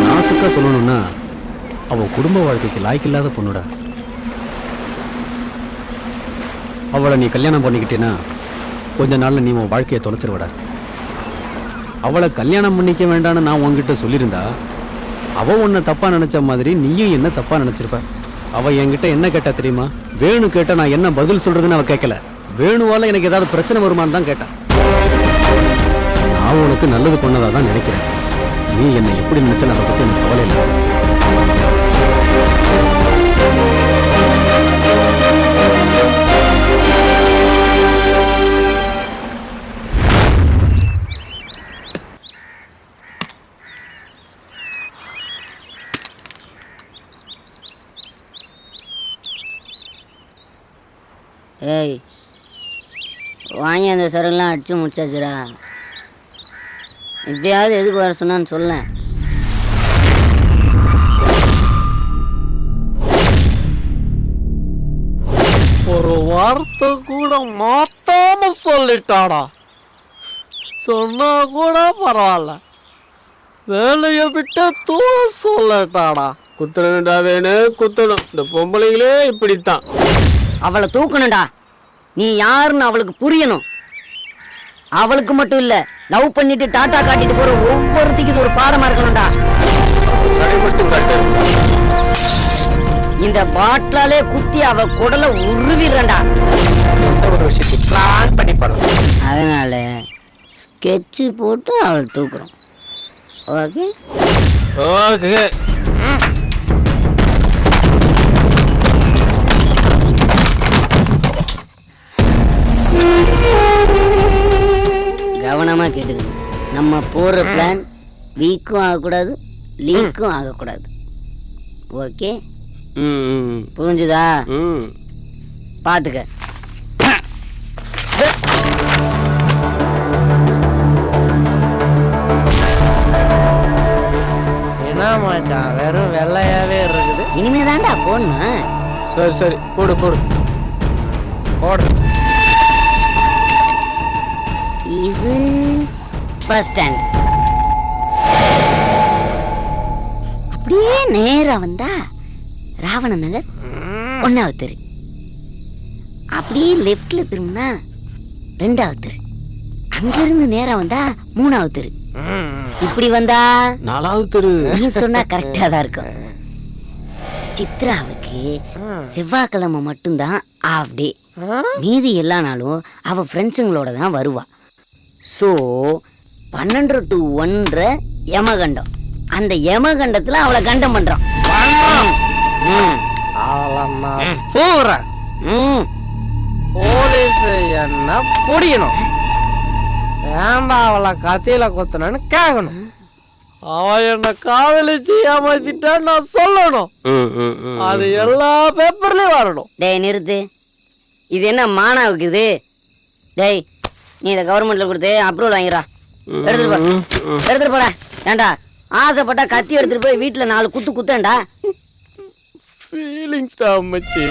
நாசுக்கா சொல்லணும்னா அவள் குடும்ப வாழ்க்கைக்கு லாய்க்கில்லாத பொண்ணுடா. அவளை நீ கல்யாணம் பண்ணிக்கிட்டேன்னா கொஞ்ச நாள்ல நீ உன் வாழ்க்கையை தொலைச்சிருவடா. அவளை கல்யாணம் பண்ணிக்க வேண்டான்னு நான் உன்கிட்ட சொல்லியிருந்தா அவ உன்னை தப்பா நினைச்ச மாதிரி நீயும் என்ன தப்பா நினைச்சிருப்ப. அவ என்கிட்ட என்ன கேட்டா தெரியுமா? வேணு கேட்ட நான் என்ன பதில் சொல்றதுன்னு அவ கேட்கல. வேணுவால எனக்கு ஏதாவது பிரச்சனை வருமானு தான் கேட்டான். நான் உனக்கு நல்லது பண்ணதா தான் நினைக்கிறேன். நீ என்னை எப்படி நினைச்சல அதை பத்தி எனக்கு கவலை இல்லை. ஏய் வாங்கி அந்த சரக்குலாம் அடிச்சு முடிச்சாச்சுடா. இப்பயாவது எதுக்கு வர சொன்னான்னு சொல்ல. ஒரு வார்த்தை கூட மாத்தாம சொல்லிட்டாடா. சொன்னா கூட பரவாயில்ல, வேலையை விட்டு தூர சொல்லட்டாடா. குத்தணும்டா வேணு, குத்தணும். இந்த பொம்பளைங்களே இப்படித்தான். அவளை தூக்கணும்டா. நீ யாருன்னு அவளுக்கு புரியணும். அவளுக்கு மட்டும் இல்ல, லவ் பண்ணிட்டு டாட்டா காட்டிட்டு போற ஒவ்வொருத்திக்கு இது ஒரு பாடமா இருக்கணும்டா. இந்த பாட்டிலாலே குத்தி அவ குடலை உருவிடுறா. அதனால ஸ்கெட்சு போட்டு அவளை தூக்குறோம். Okay okay. கவனமா கேட்டுக்கணும். நம்ம போற பிளான் வீக்கும் ஆகக்கூடாது, லீக்கும் ஆகக்கூடாது. ஓகே புரிஞ்சுதா? பாத்துக்க. என்ன மச்சான் வெறும் வெள்ளையாவே இருக்குது. இனிமே தாண்டா போடணும். சரி சரி போடு போடு போடு. இது பஸ் ஸ்டாண்ட். அப்படியே நேரா வந்தா ராவண நகர் 1வது தெரு. அப்படியே லெஃப்ட்ல திரும்பினா 2வது தெரு. அங்கிருந்து நேரா வந்தா 3வது தெரு. இப்படி வந்தா 4வது தெரு. நீ சொன்னா கரெக்டா தான் இருக்கும். சித்ராவுக்கு செவ்வாய்க்கிழமை மட்டும்தான் ஆஃப் டே. மீதி எல்லா நாளும் அவ ஃப்ரெண்ட்ஸுங்களோட தான் வருவா. ஸோ 12 to 1 யமகண்டம். அந்த யமகண்டத்துல அவளை கண்டம் பண்றான். போலீஸ் என்ன புடிக்கணும், ஏன்டா அவளை கத்தியில கொத்தனு கேட்கணும். அவ என்ன காதலிச்சு ஏமாத்திட்டான்னு நான் சொல்லணும். அது எல்லா பேப்பர்லயும் வரணும். டேய் நிறுத்து. இது என்ன மானாவுக்கு இது? டேய் நீ இதை கவர்மெண்ட்ல கொடுத்து அப்ரூவல் வாங்கிடா. எடுத்துட்டு போ, எடுத்துட்டு போடா. ஏண்டா ஆசைப்பட்டா கத்தி எடுத்துட்டு போய் வீட்டுல 4 குத்து குத்தேன்டா. ஃபீலிங்ஸ்டா மச்சி.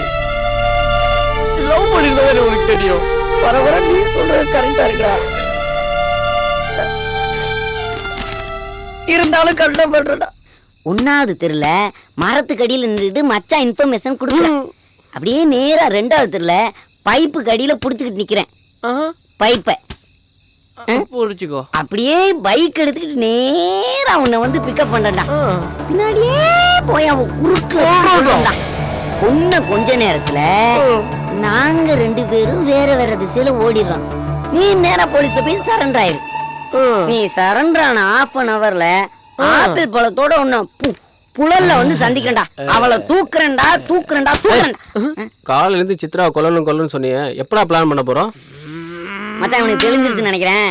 லவ் பண்ணிருந்தா உனக்கு தெரியும். வர வர நீ சொல்றது கரெக்டா இருக்கா? இருந்தாலும் கண்டம் பண்றடா. 1வது தெருல மரத்துக்கு அடியில நின்றுட்டு மச்சான் இன்ஃபர்மேஷன் கொடுக்கல. அப்படியே நேரா 2வது தெருல பைப்பு கடியில புடிச்சுக்கிட்டு நிக்கிறேன். பைப்பை புடிச்சுக்கோ. அப்படியே பைக் எடுத்துக்கிட்டு நேரா உன்னை வந்து பிக்கப் பண்றா. பின்னாடியே போய் அவ குறுக்கு கொஞ்ச நேரத்துல நாங்க 2 பேரும் வேற வேற திசையில ஓடிடுறோம். நீ நேரா போலீஸ் போய் சரண்டர் ஆயிரு. நீ சரண்டர் ஆன 1/2 hourல ஆப்பிள் பழத்தோட உன்னை புழல்ல வந்து சந்திக்கண்டா. அவளை தூக்குறேன்டா தூக்குறேன்டா தூக்குறேன்டா. காலையில இருந்து சித்ரா கொல்லணும் சொன்னீங்க. எப்படா பிளான் பண்ண போறோம்? மச்சான் உனக்கு தெரிஞ்சிருச்சுன்னு நினைக்கிறேன்.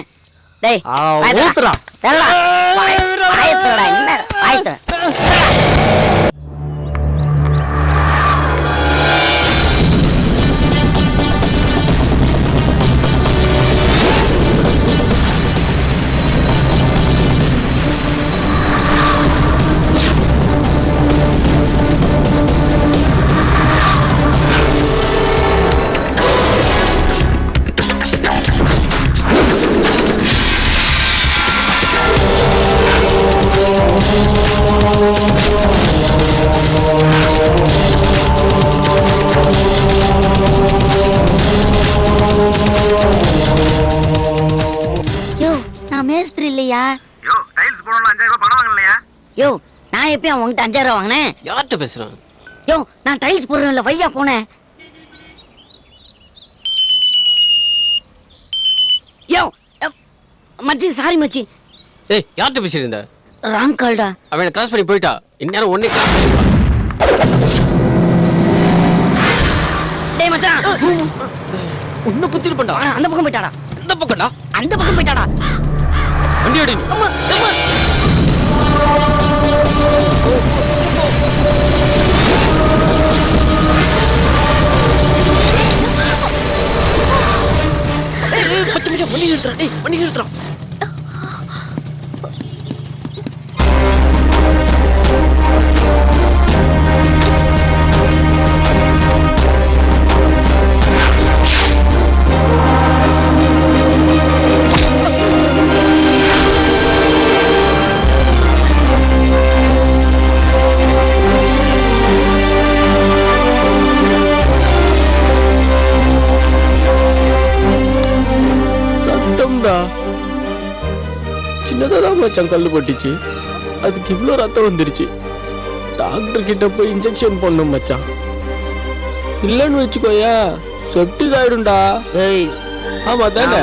டேய் ஊத்துறா. தெரியல ஆயத்தடா என்ன ஆயத்த. போடணும் 5000 ரூபாய் பணம் வாங்கலையா? யோ நான் எப்பயும் உங்ககிட்ட 5000 ரூபா வாங்கினேன்? யார்கிட்ட பேசுகிறேன்? யோ நான் டைல்ஸ் போடுறேன்ல வையா போனேன். யோ மச்சி சாரி மச்சி. ஏய் யார்கிட்ட பேசியிருந்த? ராங் கால்டா. அவனை கிராஸ் பண்ணி போயிட்டா. இந்நேரம் ஒன்னே கிராஸ் பண்ணிருப்பா. டேய் மச்சான் உன்னை குத்திருப்பா. அந்த பக்கம் போயிட்டாடா. இந்த பக்கம்டா. அந்த பக்கம் போயிட்டாடா. வண்டி அடி. அம்மா அம்மா பத்து நிமிஷம் வண்டி நிறுத்துறா. டேய் வண்டி நிறுத்துறா. சின்னதான் மச்சான் கல்லு பட்டுச்சு. அதுக்கு இவ்வளோ ரத்தம் வந்துருச்சு. டாக்டர் கிட்ட போய் இன்ஜெக்ஷன் பண்ணும் மச்சான். இல்லைன்னு வச்சுக்கோயா செப்டிக் ஆயிடும்டா. ஏய் ஆமா தானே.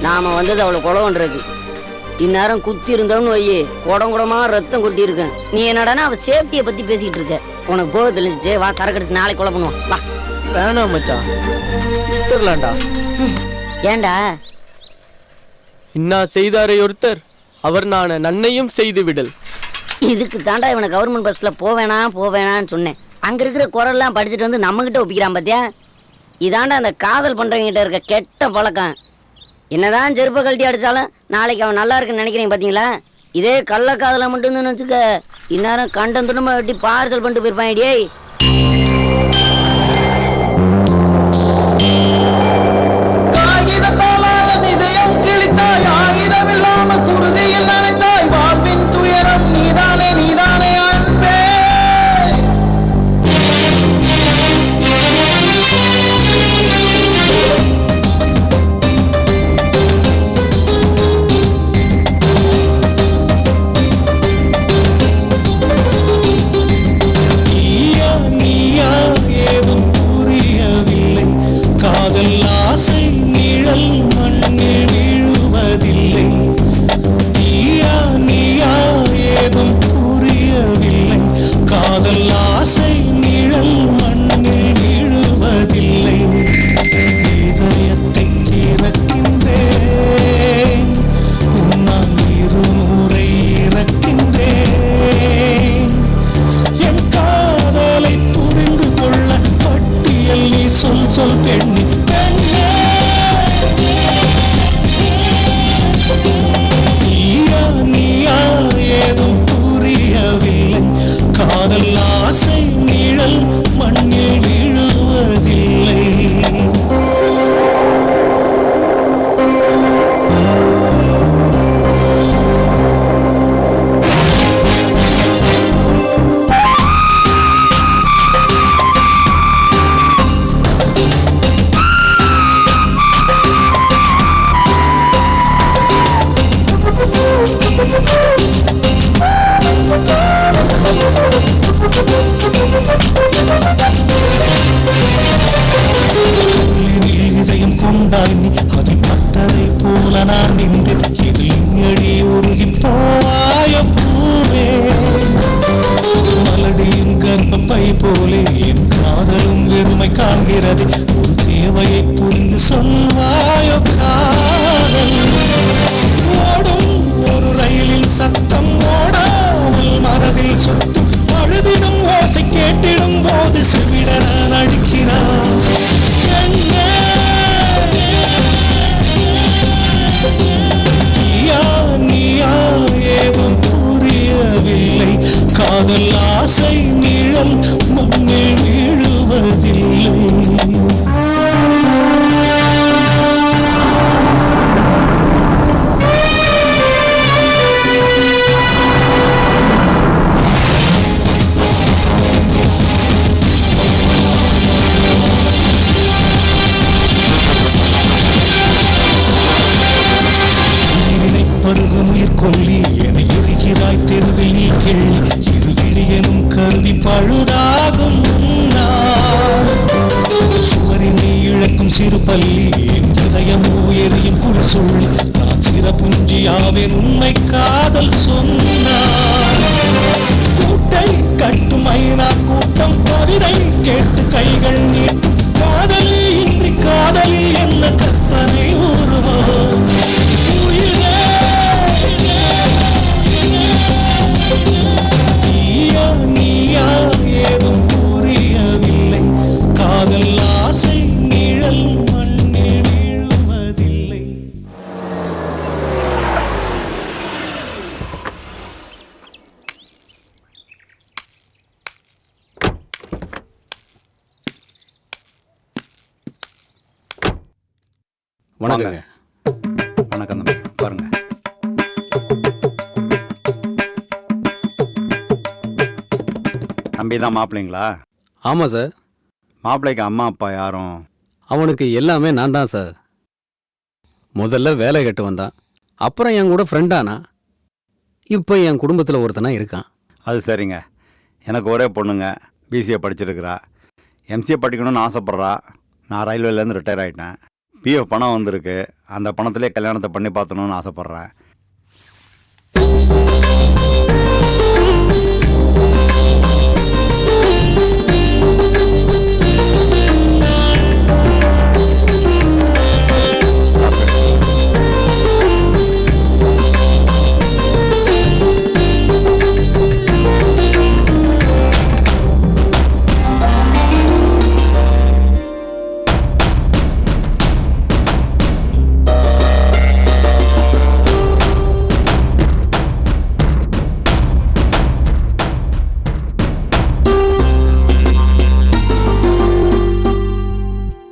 நாம வந்தது அவளை கொலை பண்றதுக்கு. இந்நேரம் குத்தி இருந்தோம்னு வையே குடம் குடமா ரத்தம் கொட்டி இருக்கேன். நீ என்னடானா அவ சேஃப்டியை பத்தி பேசிக்கிட்டு இருக்க. உனக்கு போக தெரிஞ்சிச்சு. வா சரக்கு அடிச்சு நாளைக்கு கொலை பண்ணுவோம் வா. வேணாம் மச்சான் விட்டுறலாம்டா. ஏண்டா? இன்னா செய்தாரை ஒருத்தர் அவர் நான் நன்னையும் செய்து விடல். இதுக்கு தாண்டா இவனை கவர்மெண்ட் பஸ்ல போவேணான்னு சொன்னேன். அங்க இருக்கிற குரல்லாம் படிச்சுட்டு வந்து நம்ம கிட்ட ஒப்பிக்கிறான் பாத்தியா. இதாண்டா அந்த காதல் பண்றவங்க கிட்ட இருக்க கெட்ட பழக்கம். என்னதான் செருப்பை கழட்டி அடிச்சாலும் நாளைக்கு அவன் நல்லா இருக்குன்னு நினைக்கிறீங்க பாத்தீங்களா. இதே கள்ள காதலை மட்டும் வச்சுக்க இந்நேரம் கண்டம் துண்டமா வெட்டி பார்சல் பண்ணிட்டு போயிருப்பான். டேய் பருகும் கொல்லி என எரிகிறாய் தெருவில் நீ கிள்ளி இருவிழி எனும் கருவி பழுதாகும் சுவரினை இழக்கும் சிறு பள்ளி என் இதயமோ எரியும் குள் சொல்லி நான் சிறப்புஞ்சியாவேன் உண்மை காதல் சொன்னார் கூட்டை கட்டும் ஐநா கூட்டம் கவிதை கேட்டு கைகள் நீட்டும் காதலி இன்றி காதலில் என்ன கற்பனை உருவம் நீயா ஏதும் புரியவில்லை காதல் ஆசை நிழல் மண்ணில் வீழுவதில்லை. வணக்கங்க. வணக்கம் தம்பி, பாருங்க. தம்பி தான் மாப்பிள்ளைங்களா? ஆமாம் சார். மாப்பிள்ளைக்கு அம்மா அப்பா யாரும்? அவனுக்கு எல்லாமே நான் தான் சார். முதல்ல வேலை கட்டு வந்தான், அப்புறம் என் கூட ஃப்ரெண்டானா, இப்போ என் குடும்பத்தில் ஒருத்தனா இருக்கான். அது சரிங்க. எனக்கு ஒரே பொண்ணுங்க, பிசிஏ படிச்சிருக்கிறா. எம்சிஏ படிக்கணும்னு ஆசைப்பட்றா. நான் ரயில்வேலேருந்து ரிட்டையர் ஆகிட்டேன். பிஎஃப் பணம் வந்திருக்கு, அந்த பணத்திலே கல்யாணத்தை பண்ணி பார்த்தணும்னு ஆசைப்பட்றேன்.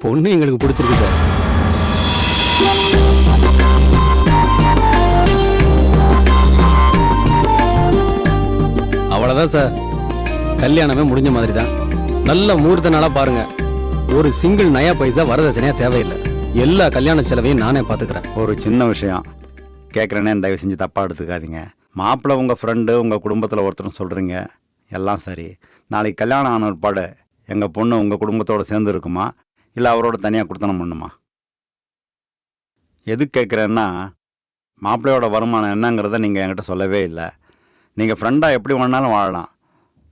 பொண்ணு எங்களுக்கு பிடிச்சிருக்கு சார். அவ்வளோதான் சார், கல்யாணமே முடிஞ்ச மாதிரி தான். நல்ல முகூர்த்த நாளாக பாருங்க. ஒரு சிங்கிள் நயா பைசா வரதட்சணையாக தேவையில்லை. எல்லா கல்யாண செலவையும் நானே பார்த்துக்கிறேன். ஒரு சின்ன விஷயம் கேட்குறேனே, தயவு செஞ்சு தப்பாக எடுத்துக்காதீங்க. மாப்பிள்ளை உங்கள் ஃப்ரெண்டு, உங்கள் குடும்பத்தில் ஒருத்தரும் சொல்கிறீங்க, எல்லாம் சரி. நாளைக்கு கல்யாணம் ஆன ஒருபாடு எங்கள் பொண்ணு உங்கள் குடும்பத்தோடு சேர்ந்து இருக்குமா, இல்லை அவரோட தனியாக கொடுத்தனம் பண்ணுமா? எது கேட்குறேன்னா, மாப்பிள்ளையோட வருமானம் என்னங்கிறத நீங்கள் என்கிட்ட சொல்லவே இல்லை. நீங்கள் ஃப்ரெண்டாக எப்படி வேணாலும் வாழலாம்.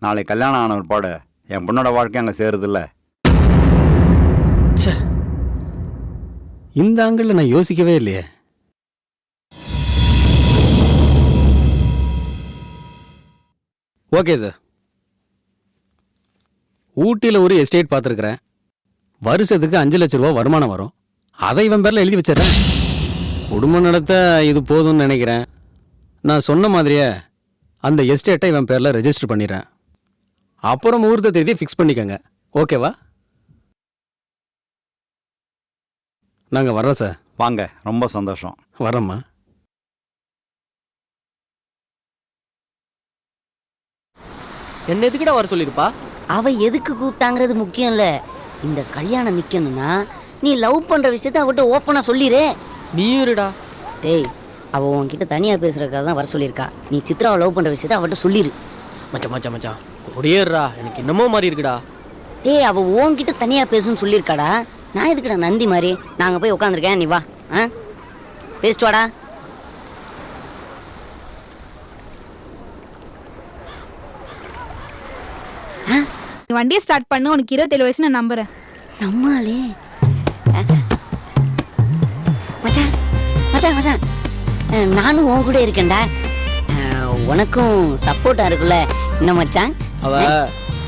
நாளைக்கு கல்யாணம் ஆன ஒருபாடு என் பொண்ணோட வாழ்க்கை அங்கே சேருதில்ல. இந்த ஆங்கிளில் நான் யோசிக்கவே இல்லையே. ஓகே சார், ஊட்டியில் ஒரு எஸ்டேட் பார்த்துருக்குறேன். வருஷத்துக்கு 5 லட்ச ரூபா வருமானம் வரும். அதை இவன் பேரில் எழுதி வச்சிடறேன். குடும்பம் நடத்த இது போதும்னு நினைக்கிறேன். நான் சொன்ன மாதிரியே அந்த எஸ்டேட்டை இவன் பேரில் ரெஜிஸ்டர் பண்ணிடுறேன். அப்புறம் முகூர்த்த தேதியை ஃபிக்ஸ் பண்ணிக்கோங்க. ஓகேவா? நாங்கள் வர்றோம் சார். வாங்க, ரொம்ப சந்தோஷம். வரோம்மா. என்ன எதுக்கிட்ட வர சொல்லிருப்பா? அவ எதுக்கு கூப்பிட்டாங்கிறது முக்கியம் இல்ல. இந்த கல்யாணம் நிக்கணும்னா நீ லவ் பண்ற விஷயத்த அவட்ட ஓப்பனா சொல்லிரு. நீயும் இருடா. டேய், அவ உன்கிட்ட தனியா பேசுறதுக்காக தான் வர சொல்லியிருக்கா. நீ சித்ராவை லவ் பண்ற விஷயத்த அவட்ட சொல்லிரு. மச்சான் ஒடியேறா, எனக்கு என்னமோ மாதிரி இருக்குடா. டேய், அவ உன்கிட்ட தனியா பேசுன்னு சொல்லியிருக்காடா. நான் எதுக்குடா நந்தி மாதிரி நாங்க போய் உட்காந்துருக்கேன், நீ வா. பேசிட்டு வாடா. வண்டியை ஸ்டார்ட் பண்ணு. உனக்கு 27 வயசு நான் நம்புறேன். நம்மளே மச்சான் மச்சான் மச்சான், நானும் உன் கூட இருக்கேன்டா. உனக்கும் சப்போர்ட்டா இருக்குல்ல என்ன மச்சான்? அவ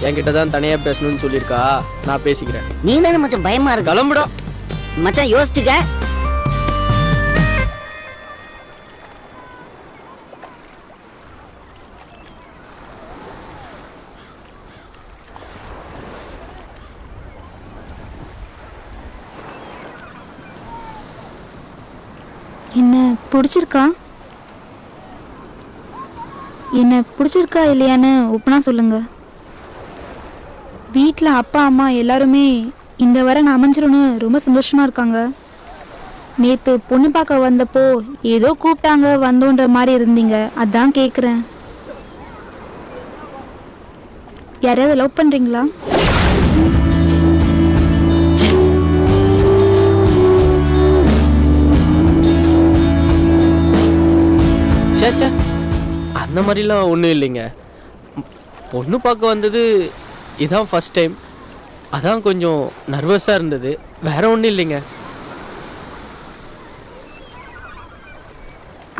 என்கிட்ட தான் தனியா பேசணும்னு சொல்லியிருக்கா. நான் பேசிக்கிறேன். நீ தானே மச்சான் பயமா இருக்கு. கிளம்புடா மச்சான், யோசிச்சுக்க. என்ன பிடிச்சிருக்கா? என்ன பிடிச்சிருக்கா இல்லையான்னு ஒப்பனா சொல்லுங்க. வீட்டில் அப்பா அம்மா எல்லாருமே இந்த வர நான் அமைஞ்சிரும்னு ரொம்ப சந்தோஷமா இருக்காங்க. நேத்து பொண்ணு பார்க்க வந்தப்போ ஏதோ கூப்பிட்டாங்க வந்தோன்ற மாதிரி இருந்தீங்க, அதான் கேக்குறேன். யாரையாவது லவ் பண்றீங்களா? சேச்சா, அந்த மாதிரிலாம் ஒன்றும் இல்லைங்க. பொண்ணு பார்க்க வந்தது இதான் ஃபர்ஸ்ட் டைம், அதான் கொஞ்சம் நர்வஸாக இருந்தது, வேற ஒன்றும் இல்லைங்க.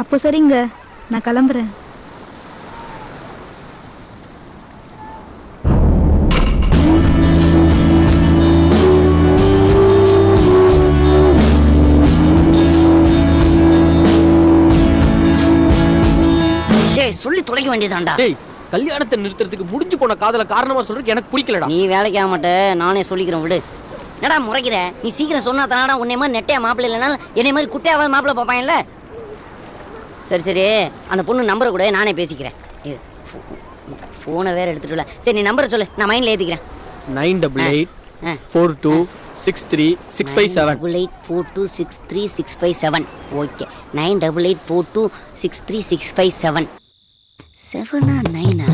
அப்போ சரிங்க, நான் கிளம்புறேன். சொல்லி தொலைக்க வேண்டியதாண்டா. டேய், கல்யாணத்தை நிறுத்துறதுக்கு முடிஞ்சு போன காதல காரணமா சொல்றதுக்கு எனக்கு பிடிக்கலடா. நீ வேலைக்கு ஆக மாட்ட, நானே சொல்லிக்கிறேன் விடு. என்னடா முறைக்கிற? நீ சீக்கிரம் சொன்னா தானடா உன்னை மாதிரி நெட்டையா மாப்பிள்ளை இல்லைனாலும் என்னை மாதிரி குட்டையாவது மாப்பிள்ளை பார்ப்பாங்கல்ல. சரி சரி, அந்த பொண்ணு நம்பரை கூட நானே பேசிக்கிறேன். ஃபோனை வேற எடுத்துட்டு. சரி நீ நம்பரை சொல்லு, நான் மைண்டில் ஏற்றிக்கிறேன். 9884263657. 9842636657. ஓகே, 9884263657. 7 9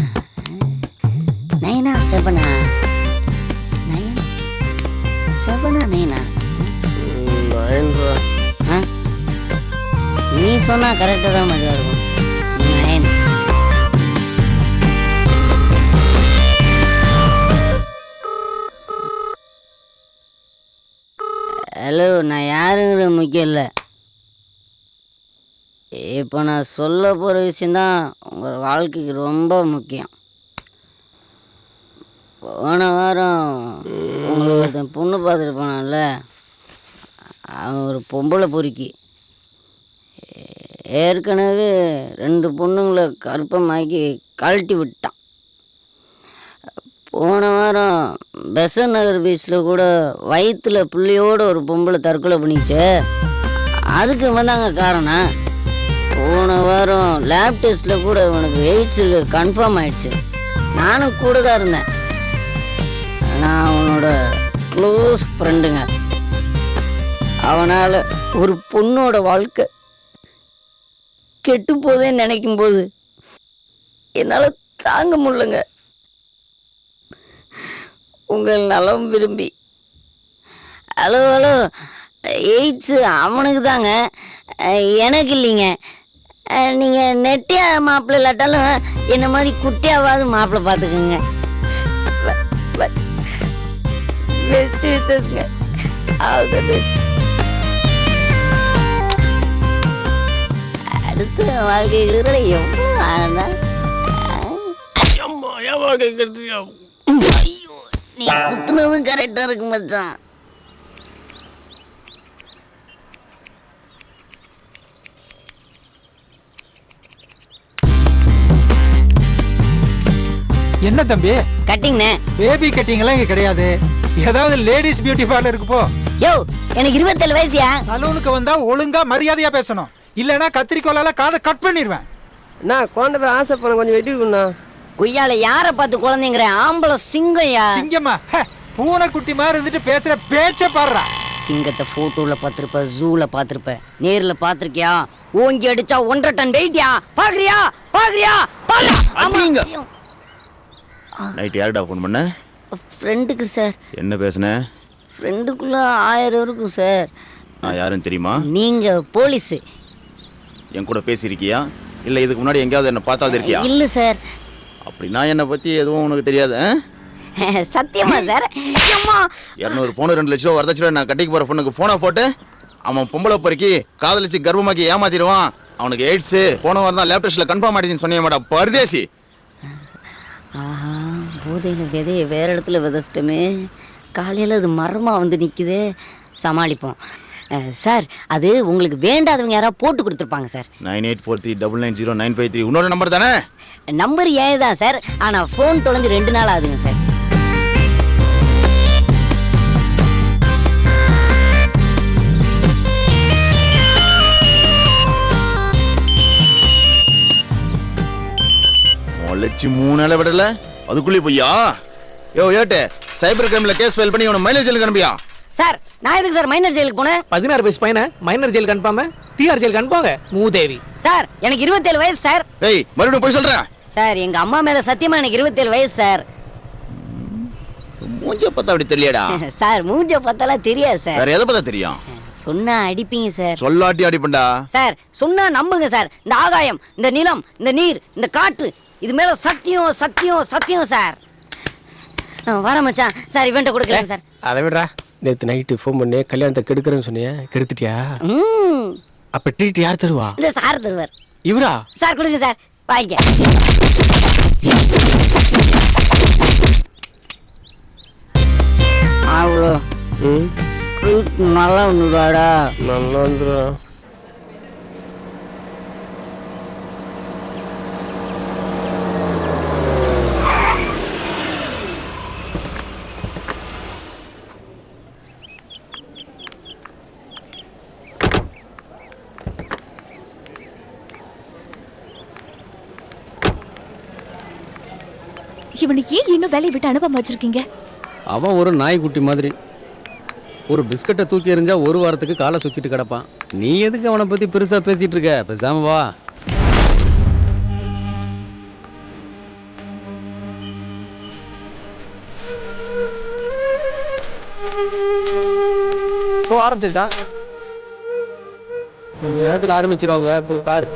9 7 9 7 9. நீ சொன்னா கரெக்டாக தான் மதியம் இருக்கும். 9. ஹலோ, நான் யாருங்கிற முக்கியம் இல்லை. இப்போ நான் சொல்ல போகிற விஷயந்தான் உங்கள் வாழ்க்கைக்கு ரொம்ப முக்கியம். போன வாரம் உங்களுக்கு ஒருத்தன் பொண்ணு பார்த்துட்டு போனான்ல, அவன் ஒரு பொம்பளை பொறுக்கி. ஏற்கனவே 2 பொண்ணுங்களை கற்பமாக்கி கழட்டி விட்டான். போன வாரம் பெசன் நகர் பீச்சில் கூட வயிற்றுல புள்ளியோட ஒரு பொம்பளை தற்கொலை பண்ணிச்சு. அதுக்கு வந்தாங்க காரணம். போன வாரம் லேப் டெஸ்ட்டில் கூட இவனுக்கு எய்ட்ஸு கன்ஃபார்ம் ஆயிடுச்சு. நானும் கூட தான் இருந்தேன். நான் அவனோட க்ளோஸ் ஃப்ரெண்டுங்க. அவனால் ஒரு பொண்ணோட வாழ்க்கை கெட்டு போதேன்னு நினைக்கும் போது என்னால் தாங்க முடியலங்க. உங்கள் நலம் விரும்பி. ஹலோ ஹலோ, எய்ட்ஸு அவனுக்கு தாங்க, எனக்கு இல்லைங்க. நீங்கள் நெட்டியா மாப்பிள்ளை இல்லாட்டாலும் என்ன மாதிரி குட்டியாவது மாப்பிள்ளை பார்த்துக்குங்க. பெஸ்ட் விஷஸ்ங்க. All the best. அடுத்த வாழ்க்கைகளை எவ்வளோ ஆனந்தா. ஐயோ, நீ குத்துனதும் கரெக்டாக இருக்கு மச்சான். என்ன தம்பி கட்டிங்ண்ணே? பேபி கட்டிங் எல்லாம் இங்க கிடையாது. ஏதாவது லேடிஸ் பியூட்டி பார்லருக்கு போ. யோ, எனக்கு 27 வயசுயா. சலூனுக்கு வந்தா ஒழுங்கா மரியாதையா பேசணும், இல்லனா கத்திரிக்கோலால காதை கட் பண்ணிடுவேன். நான் குழந்தை போய் ஆசை பண்ண கொஞ்சம் வெட்டி இருக்கா. குய்யால யார பார்த்து குழந்தைங்கிற? ஆம்பளை சிங்கம்யா. சிங்கம்மா? பூனை குட்டி மாதிரி இருந்துட்டு பேசுற பேச்ச பாடுறா. சிங்கத்தை போட்டோல பார்த்திருப்ப, ஜூல பார்த்திருப்ப, நேர்ல பார்த்திருக்கியா? ஓங்கி அடிச்சா 1.5 டன் வெயிட்யா. பாக்குறியா பாக்குறியா? நைட் யாருடா ஃபோன் பண்ண? ஃப்ரெண்டுக்கு சார். என்ன பேசுன? ஃப்ரெண்டுக்குள்ள 1000 இருக்கும் சார். நான் யாருன்னு தெரியுமா? நீங்க போலீஸ். என் கூட பேசியிருக்கியா இல்லை இதுக்கு முன்னாடி எங்கேயாவது என்ன பார்த்தாது இருக்கியா? இல்ல சார். அப்படின்னா என்னை பற்றி எதுவும் உனக்கு தெரியாது? சத்தியமா சார். 200 பவுன் 2 லட்ச ரூபா வரதட்சணை நான் கட்டிக்கு போகிற பொண்ணுக்கு ஃபோனை போட்டு அவன் பொம்பளை பொறுக்கி காதலிச்சு கர்ப்பமாக்கி ஏமாத்திடுவான். அவனுக்கு எய்ட்ஸு போன வாரம் தான் லேப் டெஸ்ட்டில் கன்ஃபார்ம் ஆகிடுச்சின்னு சொன்னிய மாட்டா பரதேசி. ஆஹா, போதையில் விதையை வேற இடத்துல விதைச்சிட்டோமே. காலையில் அது மரமாக வந்து நிற்குது. சமாளிப்போம் சார். அது உங்களுக்கு வேண்டாதவங்க யாராவது போட்டு கொடுத்துருப்பாங்க சார். 9843990953 உன்னோட நம்பர் தானே? நம்பர் ஏன் தான் சார், ஆனால் ஃபோன் தொலைஞ்சு 2 நாள் ஆகுதுங்க சார். முளைச்சி 3 நாளை விடல அதுக்குள்ளே பொய்யா? யோ ஏட்டு, சைபர் கிரைமில் கேஸ் ஃபைல் பண்ணி உன மைலேஜ் அனுப்பியா? சார் நான் எதுக்கு சார் மைனர் ஜெயிலுக்கு போனேன்? 16 வயசு பையனை மைனர் ஜெயிலுக்கு அனுப்பாம டிஆர் ஜெயிலுக்கு அனுப்பாங்க மூதேவி. சார் எனக்கு 27 வயசு சார். ஏய் மறுபடியும் போய் சொல்றேன் சார் எங்க அம்மா மேல சத்தியமா எனக்கு 27 வயசு சார். மூஞ்ச பார்த்தா அப்படி தெரியலடா. சார் மூஞ்ச பார்த்தாலாம் தெரியாது சார். வேற எதை பார்த்தா தெரியும்? சொன்னா அடிப்பீங்க சார். சொல்லாட்டி அடிப்பண்டா. சார் சொன்னா நம்புங்க சார். இந்த ஆகாயம், இந்த நிலம், இந்த நீர், இந்த காற்று இது மேல சத்தியம் சத்தியம் சத்தியம் சார். வர மச்சான் சார் இவன்ட்ட கொடுக்கல சார். அதை விடுறா. நேற்று நைட்டு ஃபோன் பண்ணி கல்யாணத்தை கெடுக்கிறேன்னு சொன்னியே, கெடுத்துட்டியா? அப்ப ட்ரீட் யார் தருவா? இந்த சார் தருவார். இவரா? சார் கொடுங்க சார் வாங்க. அவ்வளோ நல்லா வந்துடாடா. நல்லா வந்துடும். இவனுக்கு ஏன் இன்னும் வேலையை விட்டு அனுப்பாம வச்சிருக்கீங்க? அவன் ஒரு நாய்க்குட்டி மாதிரி. ஒரு பிஸ்கட்டை தூக்கி எறிஞ்சா ஒரு வாரத்துக்கு காலை சுத்திட்டு கிடப்பான். நீ எதுக்கு அவனை பத்தி பெருசா பேசிட்டு இருக்க? பேசாம வா. ஆரம்பிச்சுட்டான். நேரத்தில் ஆரம்பிச்சிருவாங்க கார்.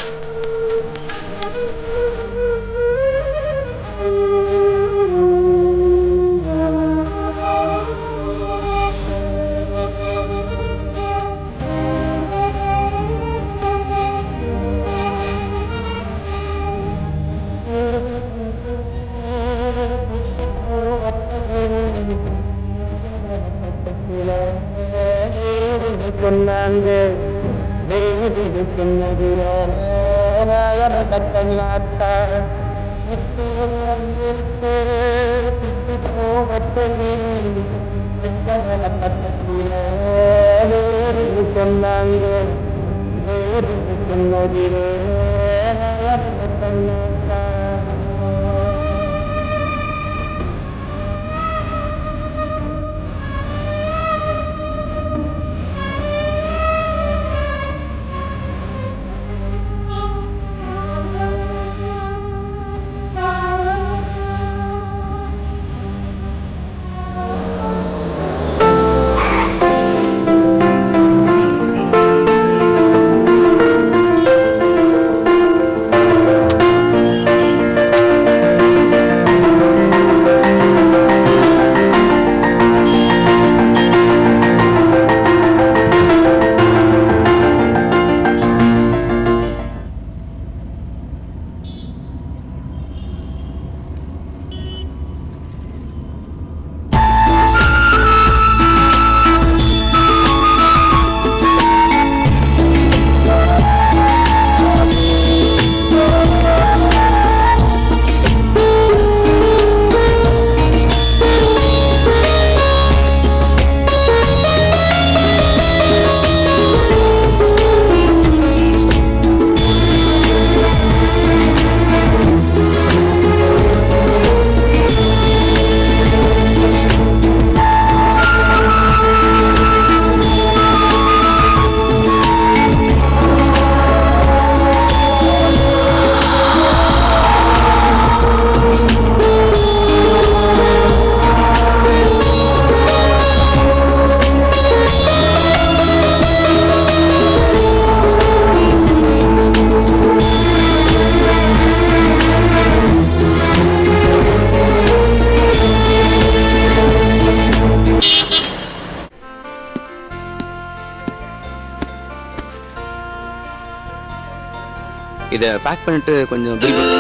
இதை பேக் பண்ணிட்டு கொஞ்சம் பில் பண்ணு.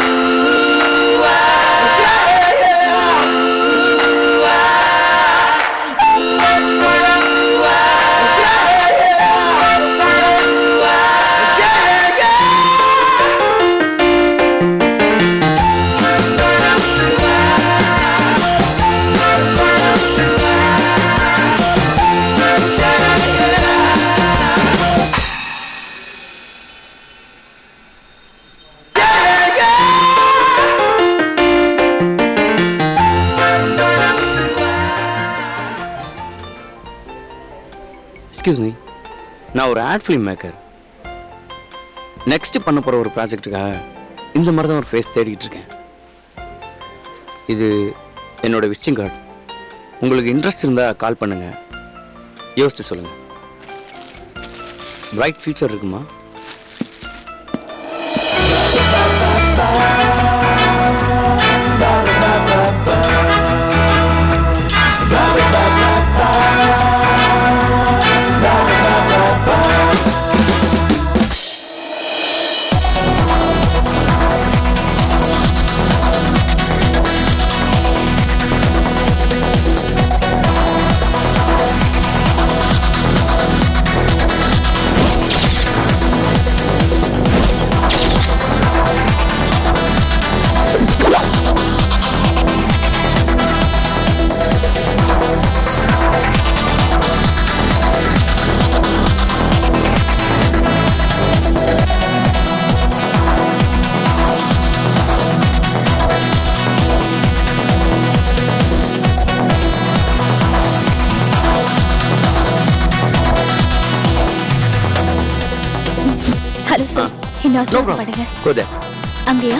Yeah! எக்ஸ்கியூஸ் மீ, நான் ஒரு ஆட் ஃபிலிம் மேக்கர். நெக்ஸ்ட் பண்ண போகிற ஒரு ப்ராஜெக்ட்டுக்காக இந்த மாதிரி தான் ஒரு ஃபேஸ் தேடிக்கிட்டு இருக்கேன். இது என்னோட விசிட்டிங் கார்டு. உங்களுக்கு இன்ட்ரெஸ்ட் இருந்தால் கால் பண்ணுங்கள், யோசிச்சு சொல்லுங்கள். பிரைட் ஃபியூச்சர் இருக்குமா? ஹலோ சார், என்ன அவசரப்படுங்க. Go there. அங்கேயா?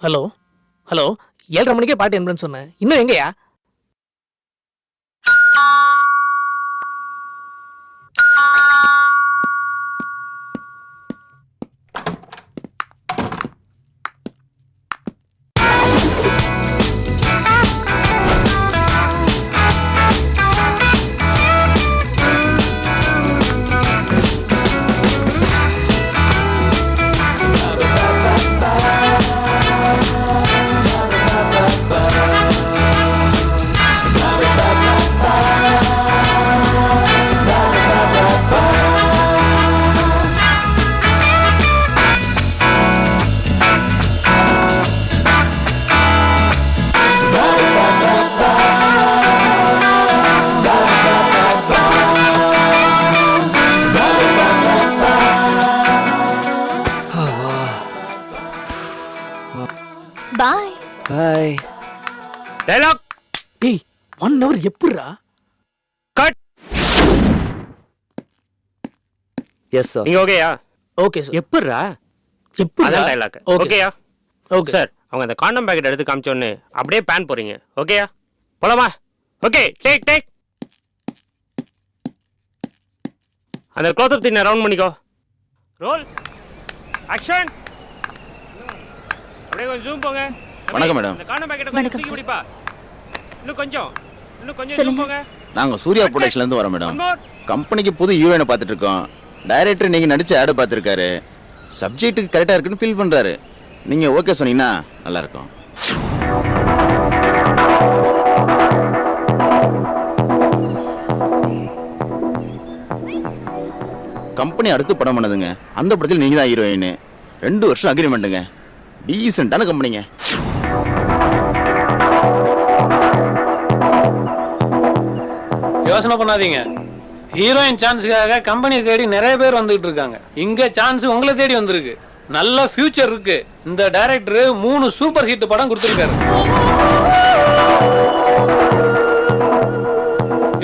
ஹலோ ஹலோ 7:30 மணிக்கே பாட்டு என்பேன்னு சொன்னேன், இன்னும் எங்கயா? பாய். பாய். டயலாக். டேய் 1 hour எப்படிடா? கட். Yes sir. நீங்க ஓகேயா? Okay sir. எப்படிடா? அதான் டயலாக். ஓகேயா? Okay sir. அவங்க அந்த காண்டம் பேக்கெட் எடுத்து காமிச்சோன்னு அப்படியே பேன் போறீங்க. ஓகேயா? போலாமா? Okay, take take. அந்த க்ளோஸ் அப் தின்ன ரவுண்ட் பண்ணிக்கோ. ரோல். ஆக்ஷன். அப்படியே கொஞ்சம் ஜூம் போங்க. வணக்கம் மேடம். அந்த காண்டம் பேக்கெட் கொஞ்சம் தூக்கி பிடிப்பா. இன்னும் கொஞ்சம் ஜூம் போங்க. நாங்க சூர்யா ப்ரொடக்ஷன்ல இருந்து வரோம் மேடம். கம்பெனிக்கு புது ஹீரோயினை பார்த்துட்டு இருக்கோம். டைரக்டர் நீங்க நடிச்ச ஆட் பார்த்துருக்காரு. சப்ஜெக்ட்டுக்கு கரெக்டா இருக்குன்னு ஃபீல் பண்றாரு. நீங்க ஓகே சொன்னீங்கன்னா நல்லா இருக்கும். கம்பெனி அடுத்து படம் பண்ணதுங்க. அந்த படத்தில் நீங்க தான் ஹீரோயின். 2 வருஷம் அக்ரிமெண்ட்டுங்க. டீசென்டான கம்பெனிங்க. யோசனை பண்ணாதீங்க. ஹீரோயின் சான்ஸுக்காக கம்பெனி தேடி நிறைய பேர் வந்துகிட்டு இருக்காங்க. இங்க சான்ஸ் உங்களை தேடி வந்திருக்கு. நல்ல ஃபியூச்சர் இருக்கு. இந்த டைரக்டர் 3 சூப்பர் ஹிட் படம் கொடுத்திருக்காரு.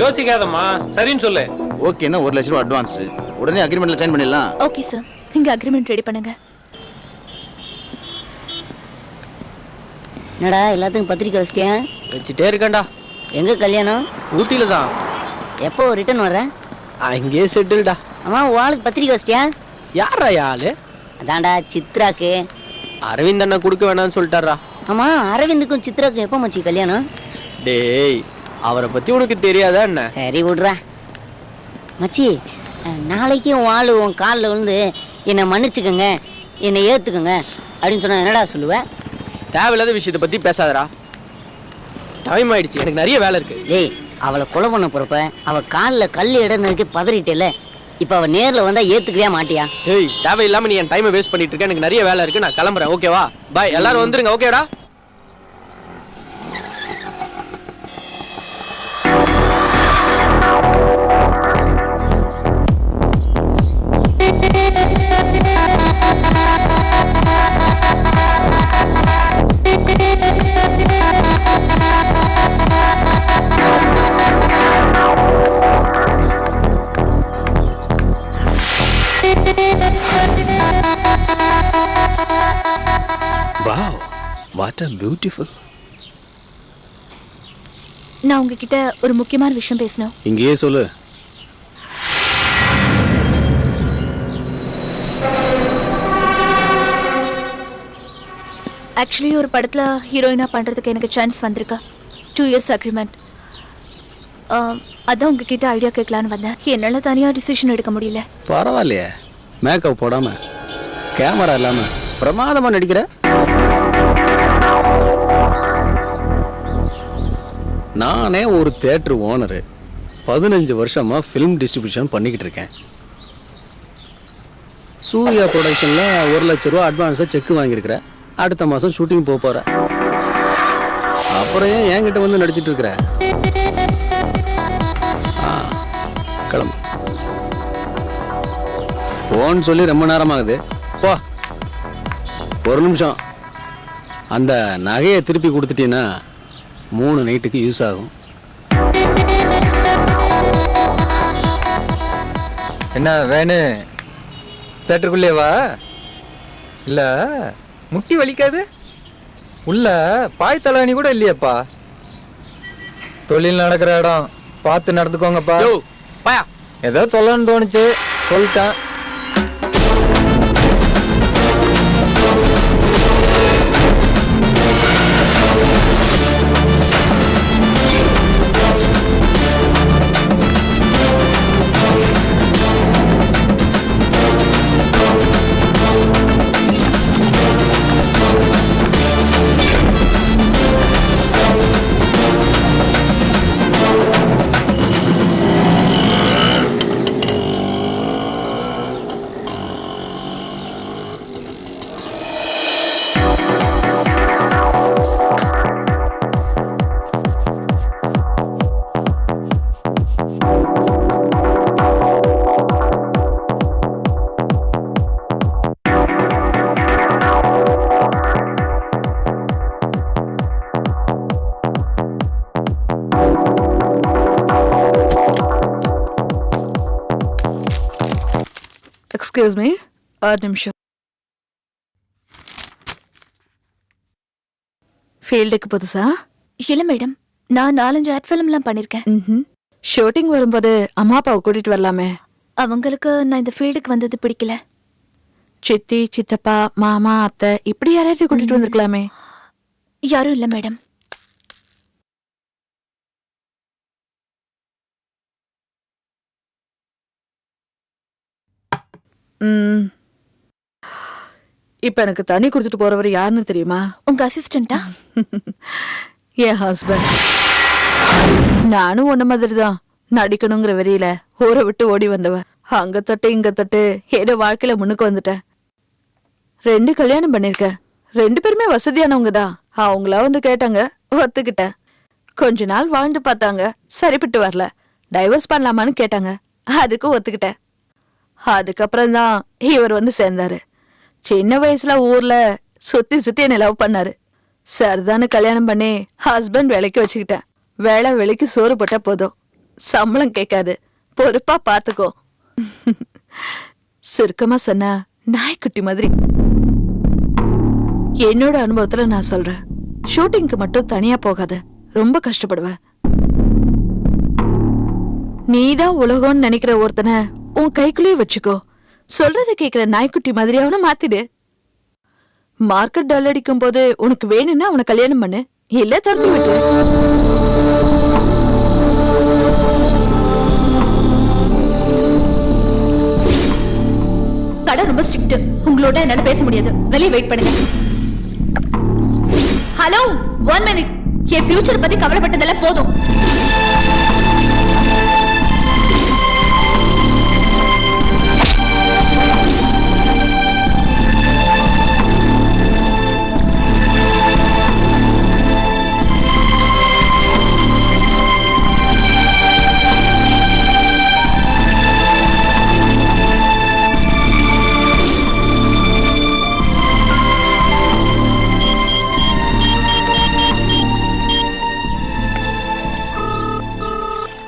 யோசிக்காதம்மா, சரின்னு சொல்லு. ஓகேன்னா 1 லட்சம் ரூபாய் அட்வான்ஸ். உடனே அக்ரிமெண்ட்ல சைன் பண்ணிடலாம். ஓகே சார், நீங்க அக்ரிமெண்ட் ரெடி பண்ணுங்க. என்னடா எல்லாத்துக்கும் பத்திரிக்கை வச்சிட்டியா? வச்சுட்டே இருக்கேன்டா. எங்க கல்யாணம்? ஊட்டியில தான். எப்போ ரிட்டர்ன் வர? அங்கேயே செட்டில்டா. அம்மா வாளுக்கு பத்திரிக்கை வச்சிட்டியா? யாரா ஆளு? அதான்டா சித்ராக்கு. அரவிந்த் அண்ணா கொடுக்க வேணாம்னு சொல்லிட்டாரா. ஆமா, அரவிந்துக்கும் சித்ராக்கும் எப்போ மச்சி கல்யாணம்? டேய், அவரை பத்தி உனக்கு தெரியாதா என்ன? சரி விடுறா மச்சி. நாளைக்கு உன் ஆளு உன் காலில் விழுந்து என்னை மன்னிச்சுக்கோங்க, என்னை ஏற்றுக்கோங்க அப்படின்னு சொன்னா என்னடா சொல்லுவேன்? தேவையில்லாத விஷயத்தை பத்தி பேசாதடா. டைம் ஆயிடுச்சு, எனக்கு நிறைய வேலை இருக்கு. டேய் அவளை கொலை பண்ண போறப்ப அவ காலில் கல் இடம் நறுக்கி பதறிட்டேல. இப்போ அவ நேரில் வந்தா ஏத்துக்கவே மாட்டியா? ஏய், தேவையில்லாம நீ என் டைமை வேஸ்ட் பண்ணிட்டு இருக்க. எனக்கு நிறைய வேலை இருக்கு, நான் கிளம்புறேன். ஓகேவா? பாய். எல்லாரும் வந்துருங்க. ஓகேடா? Wow, what a beautiful. நான் உங்ககிட்ட ஒரு முக்கியமான விஷயம் பேசணும். இங்கேயே சொல்லு. ஆக்சுவலி ஒரு படத்துல ஹீரோயினா பண்றதுக்கு எனக்கு சான்ஸ் வந்திருக்கு. 2 years அக்ரிமெண்ட். அதான் உங்ககிட்ட ஐடியா கேட்கலான்னு வந்தேன். என்னால தனியா டிசிஷன் எடுக்க முடியல. பரவாயில்லையே, மேக்கப் போடாம கேமரா இல்லாம பிரமாதமா நடிக்கிற. நானே ஒரு தியேட்டர் ஓனரு, 15 வருஷமா ஃபிலிம் டிஸ்ட்ரிபியூஷன் பண்ணிக்கிட்டு இருக்கேன். சூர்யா ப்ரொடக்ஷன்ல 1 லட்ச ரூபா அட்வான்ஸா செக் வாங்கியிருக்கிறேன். அடுத்த மாசம் ஷூட்டிங் போக போறேன். அப்புறம் ஏன் என்கிட்ட வந்து நடிச்சிட்டு இருக்கிற? கிளம்பு. போன்னு சொல்லி ரொம்ப நேரம் ஆகுது. போ. ஒரு நிமிஷம். அந்த நகையை திருப்பி கொடுத்துட்டீங்கன்னா 3 நைட்டுக்கு யூஸ் ஆகும். என்ன வேணு? தேட்டருக்குள்ளேவா? இல்ல முட்டி வலிக்காது? உள்ள பாய் தலாணி கூட இல்லையாப்பா? தொழில் நடக்கிற இடம் பார்த்து நடந்துக்கோங்கப்பா. ஏதோ சொல்லணும்னு தோணுச்சு, சொல்லிட்டேன். எக்ஸ்கியூஸ் மீ, ஒரு நிமிஷம். ஃபீல்டுக்கு புதுசா? இல்ல மேடம், நான் 4-5 ஆட் ஃபிலிம்லாம் பண்ணிருக்கேன். ஷூட்டிங் வரும்போது அம்மா அப்பாவை கூட்டிட்டு வரலாமே. அவங்களுக்கு நான் இந்த ஃபீல்டுக்கு வந்தது பிடிக்கல. சித்தி, சித்தப்பா, மாமா, அத்தை இப்படி யாராவது கூட்டிட்டு வந்திருக்கலாமே. யாரும் இல்ல மேடம். இப்ப எனக்கு தண்ணி குடிச்சிட்டு போறவர் யாருன்னு தெரியுமா? உங்க அசிஸ்டண்டா? என் ஹஸ்பண்ட். நானும் ஒன்ன மாதிரிதான் நடிக்கணுங்கிற வெறியில ஊரை விட்டு ஓடி வந்தவன். அங்க தொட்டு இங்க தொட்டு ஏதோ வாழ்க்கையில முன்னுக்கு வந்துட்டேன். 2 கல்யாணம் பண்ணிருக்கேன். 2 பேருமே வசதியானவங்க தான். அவங்களா வந்து கேட்டாங்க, ஒத்துக்கிட்டேன். கொஞ்ச நாள் வாழ்ந்து பார்த்தாங்க, சரிப்பட்டு வரல. டைவர்ஸ் பண்ணலாமான்னு கேட்டாங்க, அதுக்கும் ஒத்துக்கிட்டேன். அதுக்கப்புறம் தான் இவர் வந்து சேர்ந்தாரு. சின்ன வயசுல ஊர்ல சுத்தி சுத்தி என்ன லவ் பண்ணாரு. சரிதானு கல்யாணம் பண்ணி ஹஸ்பண்ட் வேலைக்கு வச்சுக்கிட்டேன். வேலை வேலைக்கு சோறு போட்டா போதும், சம்பளம் கேட்காது, பொறுப்பா பாத்துக்கோ. சுருக்கமா சொன்னா நாய்க்குட்டி மாதிரி. என்னோட அனுபவத்துல நான் சொல்றேன், ஷூட்டிங்க்கு மட்டும் தனியா போகாத, ரொம்ப கஷ்டப்படுவ. நீதான் உலகம்னு நினைக்கிற ஒருத்தனை உன் கைக்குள்ளேயே வச்சுக்கோ. சொல்றத கேக்குற நாய்க்குட்டி மாதிரி அவனை மாத்திடு. மார்க்கெட் டல் அடிக்கும் போது உனக்கு வேணும்னா அவனை கல்யாணம் பண்ணு, இல்ல துரத்தி விட்டு. கடை ரொம்ப ஸ்ட்ரிக்ட், உங்களோட என்னால பேச முடியாது. வெளியே வெயிட் பண்ணுங்க. Hello, 1 minute. என் ஃபியூச்சர் பத்தி கவலைப்பட்டதெல்லாம் போதும்.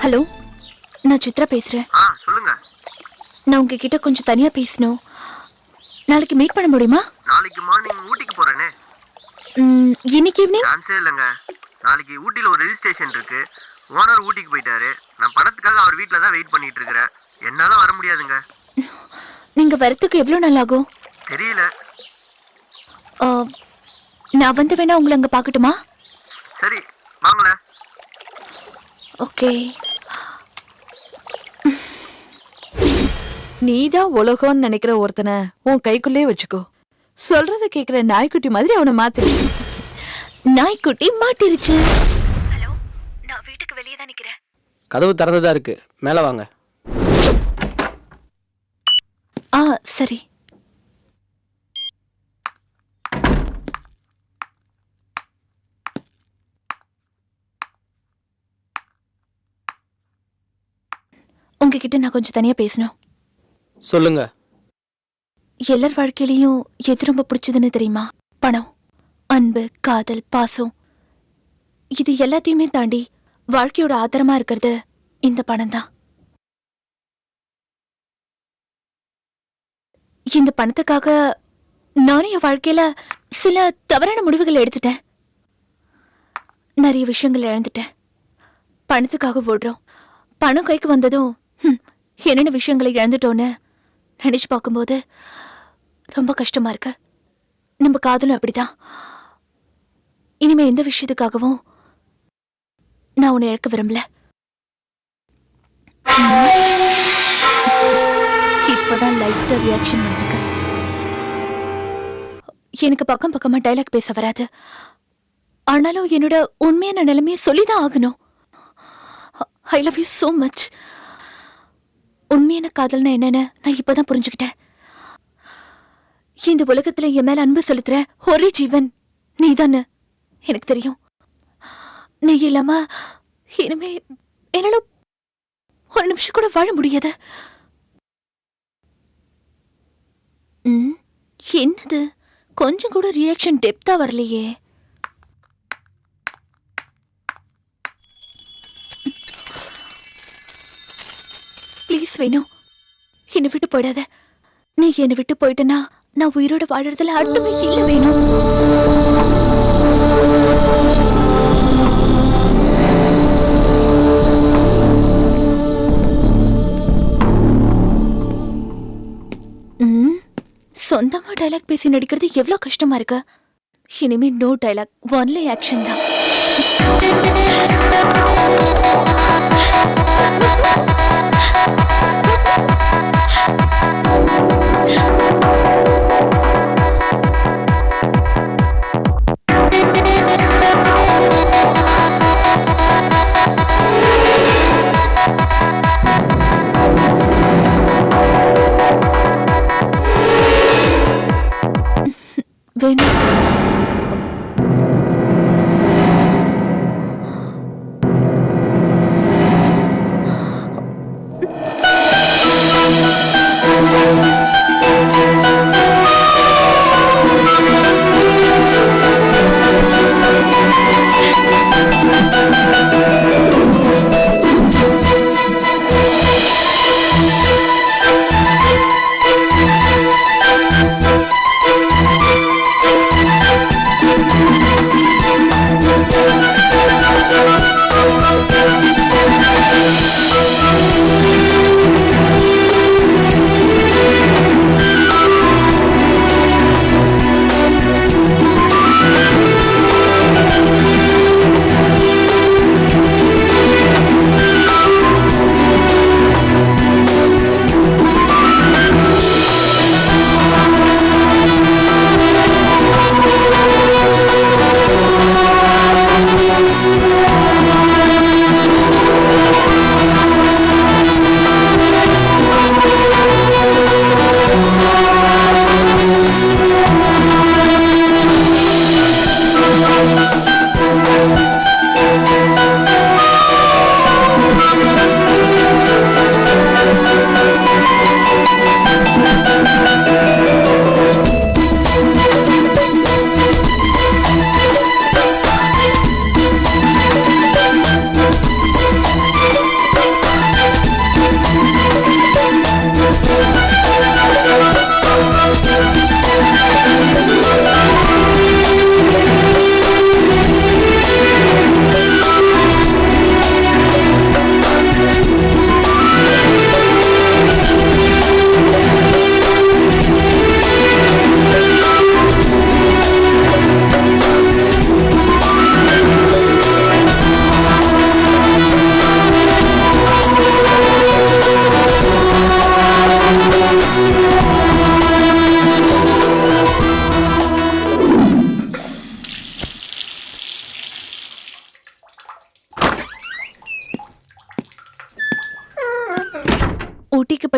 ஹலோ, நான் சித்ரா பேசுறேன். சொல்லுங்க. நான் உங்ககிட்ட கொஞ்சம் தனியா பேசணும். நாளைக்கு மீட் பண்ண முடியுமா? நாளைக்கு மார்னிங் ஊட்டிக்கு போறேனே. இன்னைக்கு ஈவினிங்? சான்ஸே இல்லைங்க. நாளைக்கு ஊட்டியில் ஒரு ரெஜிஸ்ட்ரேஷன் இருக்கு. ஓனர் ஊட்டிக்கு போயிட்டாரு. நான் பணத்துக்காக அவர் வீட்டில் தான் வெயிட் பண்ணிட்டு இருக்கிறேன். என்னால வர முடியாதுங்க. நீங்க வரத்துக்கு எவ்வளவு நாள் ஆகும்? தெரியல. நான் வந்து வேணா உங்களை அங்க பார்க்கட்டுமா? சரி, வாங்களேன். ஓகே. நீதான் உலகம்னு நினைக்கிற ஒருத்தனை உன் கைக்குள்ளே வச்சுக்கோ. சொல்றத கேக்குற நாய்க்குட்டி மாதிரி அவனை மாத்திரு. நாய்க்குட்டி மாட்டிருச்சு. ஹலோ, நான் வீட்டுக்கு வெளியே தான் நிக்கிறேன். கதவு திறந்துதான் இருக்கு, மேலே வாங்க. சரி. உங்ககிட்ட நான் கொஞ்சம் தனியா பேசணும். சொல்லுங்க. எல்லார் வாழ்க்கையிலையும் எது ரொம்ப பிடிச்சதுன்னு தெரியுமா? பணம், அன்பு, காதல், பாசம். இது எல்லாத்தையுமே தாண்டி வாழ்க்கையோட ஆதாரமா இருக்கிறது இந்த பணம் தான். இந்த பணத்துக்காக நானும் என் வாழ்க்கையில சில தவறான முடிவுகள் எடுத்துட்டேன். நிறைய விஷயங்கள் இழந்துட்டேன். பணத்துக்காக ஓடுறோம். பணம் கைக்கு வந்ததும் என்னென்ன விஷயங்களை இழந்துட்டோன்னு நினைச்சு பார்க்கும்போது ரொம்ப கஷ்டமா இருக்கு. நம்ம காதலும் அப்படிதான். இனிமே எந்த விஷயத்துக்காகவும் நான் உன்னை இழக்க விரும்பல. இப்பதான் லைட்டா ரியாக்ஷன் வந்திருக்கு. எனக்கு பக்கம் பக்கமா டைலாக் பேச வராது. ஆனாலும் என்னோட உண்மையான நிலைமையை சொல்லிதான் ஆகணும். I love you so much. உண்மையான காதல்னா என்னன்னு நான் இப்பதான் புரிஞ்சுக்கிட்டேன். இந்த உலகத்துல என் மேல அன்பு செலுத்துற ஒரே ஜீவன் நீதான்னு எனக்கு தெரியும். நீ இல்லாம இனிமே என்னால ஒரு நிமிஷம் கூட வாழ முடியாது. என்னது, கொஞ்சம் கூட ரியாக்ஷன் டெப்தா வரலையே. ப்ளீஸ் வேணும், என்னை விட்டு போயிடாத. நீ என்னை விட்டு போயிட்டனா நான் உயிரோட வாழறதுல அர்த்தமே இல்லை. வேணும். சொந்தமா டைலாக் பேசி நடிக்கிறது எவ்வளவு கஷ்டமா இருக்கு. இனிமே நோ டைலாக், ஒன்லி ஆக்ஷன் தான். வேணும்.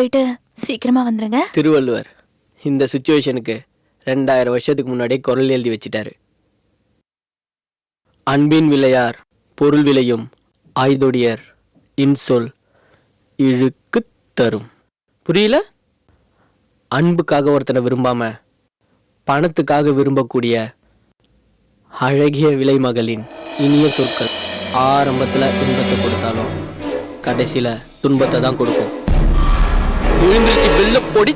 போயிட்டு சீக்கிரமா வந்துருங்க. திருவள்ளுவர் இந்த சுச்சுவேஷனுக்கு 2000 வருஷத்துக்கு முன்னாடியே குரல் எழுதி வச்சிட்டாரு. அன்பின் விளையார் பொருள் விளையும் ஆய்தொடியர் இன்சொல் இழுக்கு தரும். புரியல? அன்புக்காக ஒருத்தனை விரும்பாம பணத்துக்காக விரும்பக்கூடிய அழகிய விலைமகளின் இனிய சொற்கள் ஆரம்பத்துல இன்பத்தை கொடுத்தாலும் கடைசியில துன்பத்தை தான் கொடுக்கும். விழுந்துருச்சு வெள்ள பொடி.